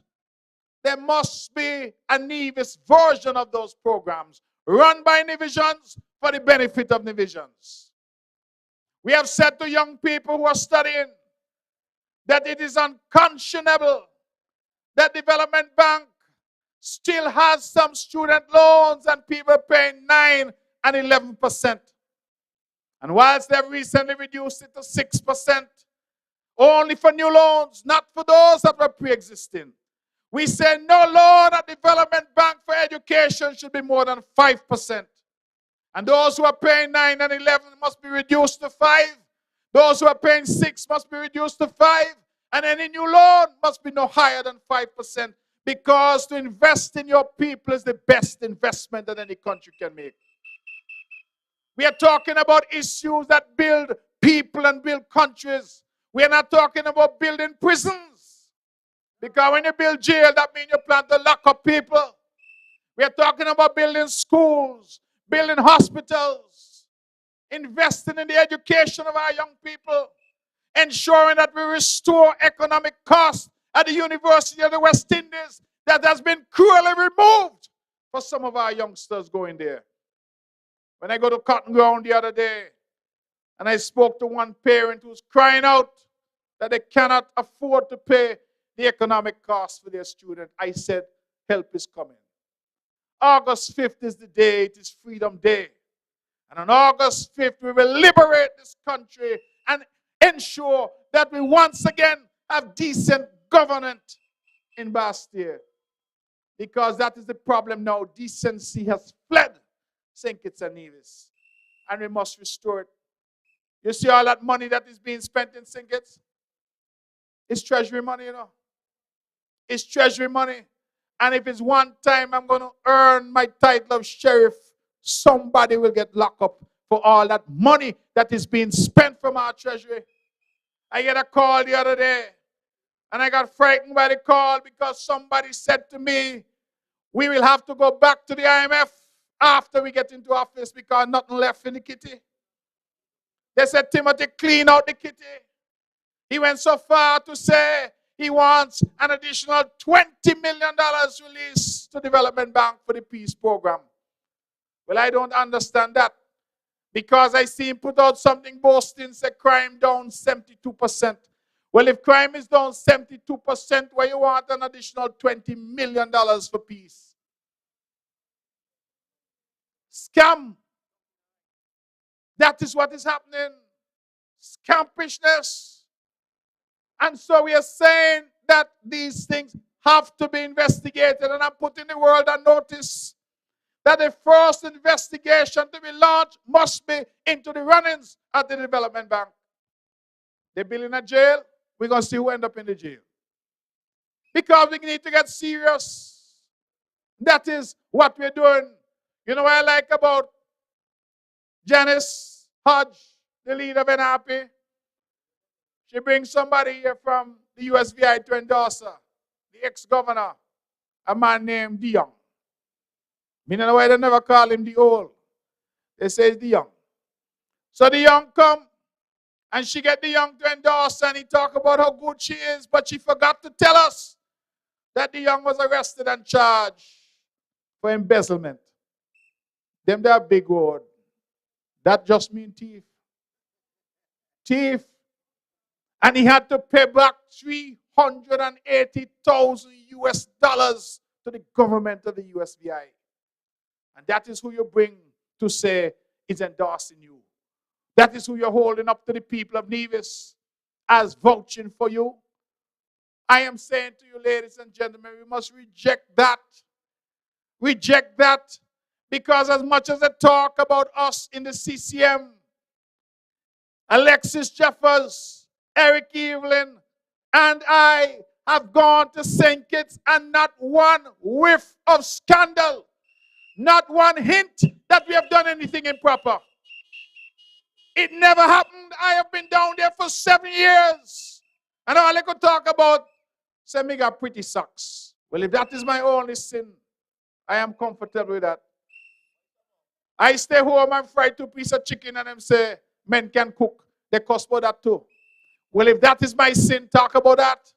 there must be a Nevis version of those programs run by Nevisians for the benefit of Nevisians. We have said to young people who are studying that it is unconscionable that Development Bank still has some student loans and people paying 9 and 11%. And whilst they've recently reduced it to 6%, only for new loans, not for those that were pre-existing, we say no loan at Development Bank for education should be more than 5%. And those who are paying 9 and 11 must be reduced to 5. Those who are paying 6 must be reduced to 5. And any new loan must be no higher than 5%, because to invest in your people is the best investment that any country can make. We are talking about issues that build people and build countries. We are not talking about building prisons. Because when you build jail, that means you plan to lock up people. We are talking about building schools, building hospitals, investing in the education of our young people, ensuring that we restore economic costs at the University of the West Indies that has been cruelly removed for some of our youngsters going there. When I go to Cotton Ground the other day, and I spoke to one parent who's crying out that they cannot afford to pay the economic costs for their student, I said, help is coming. August 5th is the day, it is Freedom Day. And on August 5th, we will liberate this country and ensure that we once again have decent government in Bastille. Because that is the problem now. Decency has fled St. Kitts and Nevis. And we must restore it. You see all that money that is being spent in St. Kitts? It's treasury money, you know. It's treasury money. And if it's one time I'm going to earn my title of sheriff, somebody will get locked up for all that money that is being spent from our treasury. I get a call the other day, and I got frightened by the call because somebody said to me, we will have to go back to the IMF after we get into office because nothing left in the kitty. They said, Timothy, clean out the kitty. He went so far to say he wants an additional $20 million released to Development Bank for the peace program. Well, I don't understand that, because I see him put out something boasting, say crime down 72%. Well, if crime is down 72%, why you want an additional $20 million for peace? Scam. That is what is happening. Scampishness. And so we are saying that these things have to be investigated. And I'm putting the world on notice that the first investigation to be launched must be into the runnings at the Development Bank. They're building a jail. We're going to see who ends up in the jail. Because we need to get serious. That is what we're doing. You know what I like about Janice Hodge, the leader of NRP? She brings somebody here from the USVI to endorse her, the ex-governor, a man named DeYoung. I don't know why they never call him the old. They say it's DeYoung. So DeYoung come, and she get DeYoung to endorse, and he talk about how good she is, but she forgot to tell us that DeYoung was arrested and charged for embezzlement. Them they are big word. That just means thief. Thief. And he had to pay back $380,000 US to the government of the USVI. And that is who you bring to say is endorsing you. That is who you're holding up to the people of Nevis as vouching for you. I am saying to you, ladies and gentlemen, we must reject that. Reject that. Because as much as they talk about us in the CCM, Alexis Jeffers, Eric Evelyn, and I have gone to St. Kitts, and not one whiff of scandal, not one hint that we have done anything improper. It never happened. I have been down there for 7 years. And all I could talk about, say me got pretty socks. Well, if that is my only sin, I am comfortable with that. I stay home and fry 2 pieces of chicken, and them say, men can cook. They cost for that too. Well, if that is my sin, talk about that.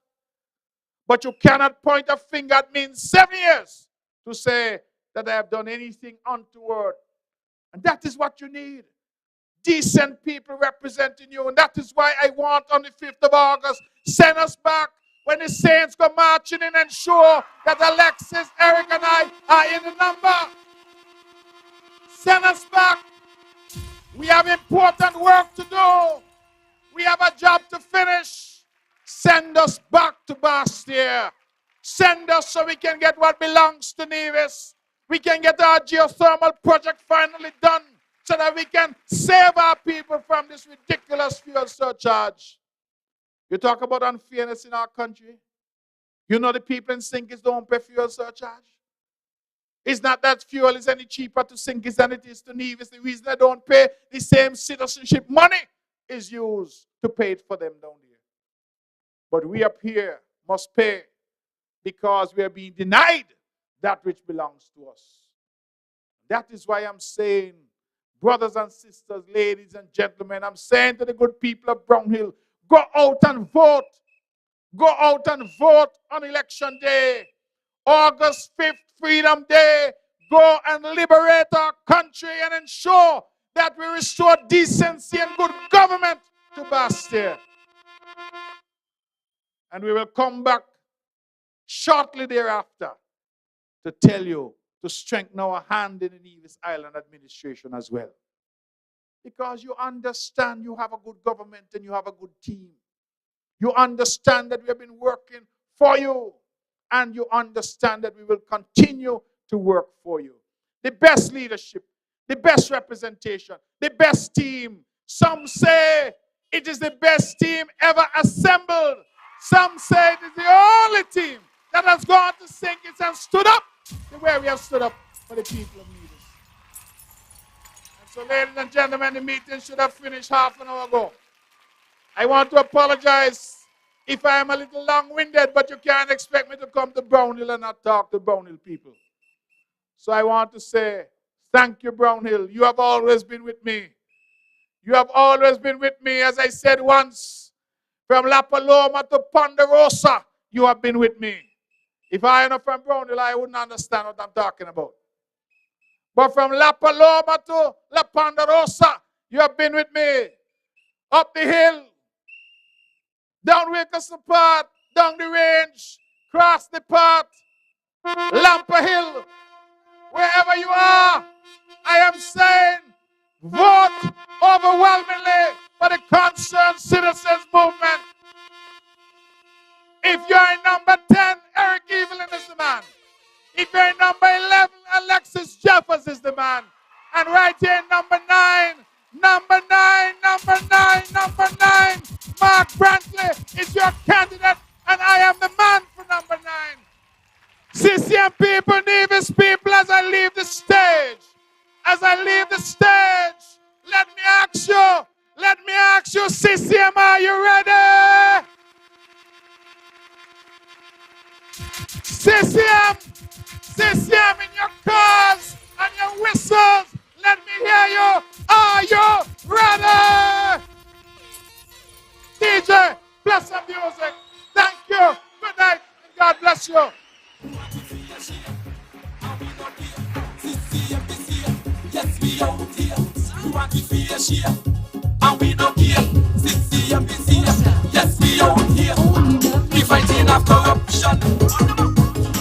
But you cannot point a finger at me in 7 years to say that I have done anything untoward. And that is what you need. Decent people representing you. And that is why I want on the 5th of August, send us back when the Saints go marching in, and ensure that Alexis, Eric, and I are in the number. Send us back. We have important work to do. We have a job to finish. Send us back to Bastille. Send us so we can get what belongs to Nevis. We can get our geothermal project finally done so that we can save our people from this ridiculous fuel surcharge. You talk about unfairness in our country. You know the people in Sinkis don't pay fuel surcharge. It's not that fuel is any cheaper to Sinkis than it is to Nevis. The reason they don't pay the same citizenship money is used to pay it for them down there. But we up here must pay because we are being denied that which belongs to us. That is why I'm saying, brothers and sisters, ladies and gentlemen, I'm saying to the good people of BrownHill, go out and vote. Go out and vote on election day. August 5th, Freedom Day. Go and liberate our country and ensure that we restore decency and good government to Bastille. And we will come back shortly thereafter to tell you to strengthen our hand in the Nevis Island administration as well. Because you understand you have a good government and you have a good team. You understand that we have been working for you. And you understand that we will continue to work for you. The best leadership, the best representation, the best team. Some say it is the best team ever assembled. Some say it is the only team that has gone to Sinkis and stood up the way we have stood up for the people of Nevis. And so, ladies and gentlemen, the meeting should have finished half an hour ago. I want to apologize if I am a little long-winded, but you can't expect me to come to BrownHill and not talk to BrownHill people. So I want to say, thank you, BrownHill. You have always been with me. You have always been with me, as I said once, from La Paloma to Ponderosa, you have been with me. If I am not from BrownHill, I wouldn't understand what I'm talking about. But from La Paloma to La Ponderosa, you have been with me. Up the hill, down Wilkerson Path, down the range, cross the path, Lampa Hill, wherever you are, I am saying, vote overwhelmingly for the Concerned Citizens Movement. If you're in number 10, Eric Evelyn is the man. If you're in number 11, Alexis Jeffers is the man. And right here in number 9, Mark Brantley is your candidate, and I am the man for number 9. CCM people, Nevis people, as I leave the stage, let me ask you, CCM, are you ready? CCM in your cars and your whistles, let me hear you. Are you ready? DJ, bless the music. Thank you. Good night, and God bless you. Yes, we out here. We want to be a share, and we don't care. CCM is here. Yes, we out here. We fighting of corruption,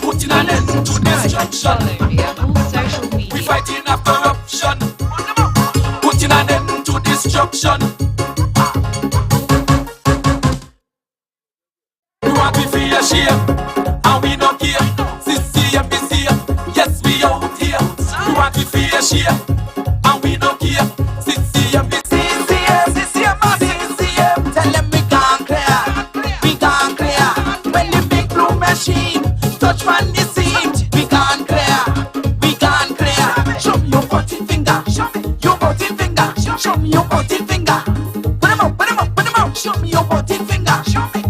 putting an end to destruction. We fighting of corruption, putting an end to destruction. We want to be a share, and we don't care. CCM is here. Yes, we out here. We want to be a share, and we don't care. CCM is CCM. Tell them we can't clear. When the big blue machine touch from the scene, we can't clear. Show me your 14 finger. Your 14 finger. Show me your 14 finger. Put them up. Show me your 14 finger.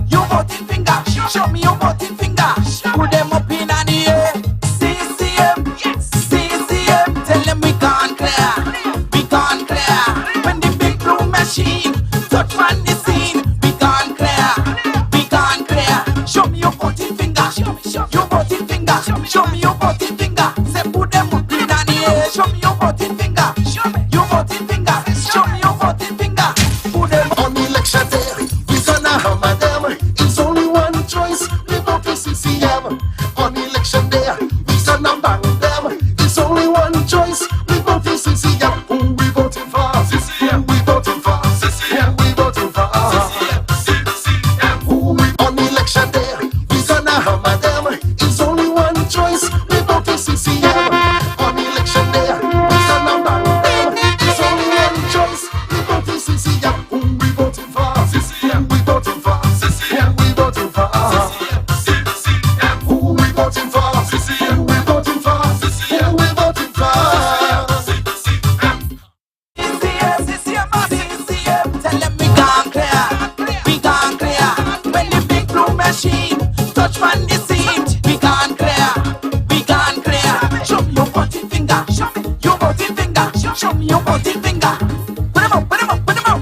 Your 14 finger. Show me your 14 finger. Put them up in the air. CCM. Tell them we can't clear. When the big blue machine touch from the scene, we can't clear. Show me your 14 finger. Your 14 finger. Show me your 14 finger. Say put them up in the air. Show me your 14 finger. Your 14 finger. Show me your 14 finger.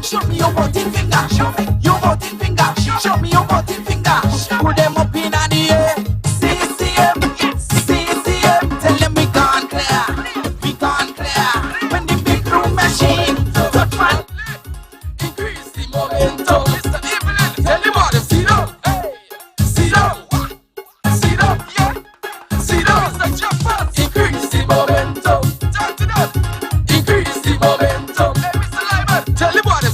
Show me your voting finger. Show me your voting finger. Show me your voting finger. Put them up in the air. CCM, CCM. Tell them we gone clear. We gone clear. When the big room machine touch man, increase the momentum. Mr. Evelyn, tell them what to see down. See down. See down. Yeah. See down. Mr. Jeffers, increase the momentum. Talk to them. Increase the momentum. Hey, Mr. Lyman, tell them what to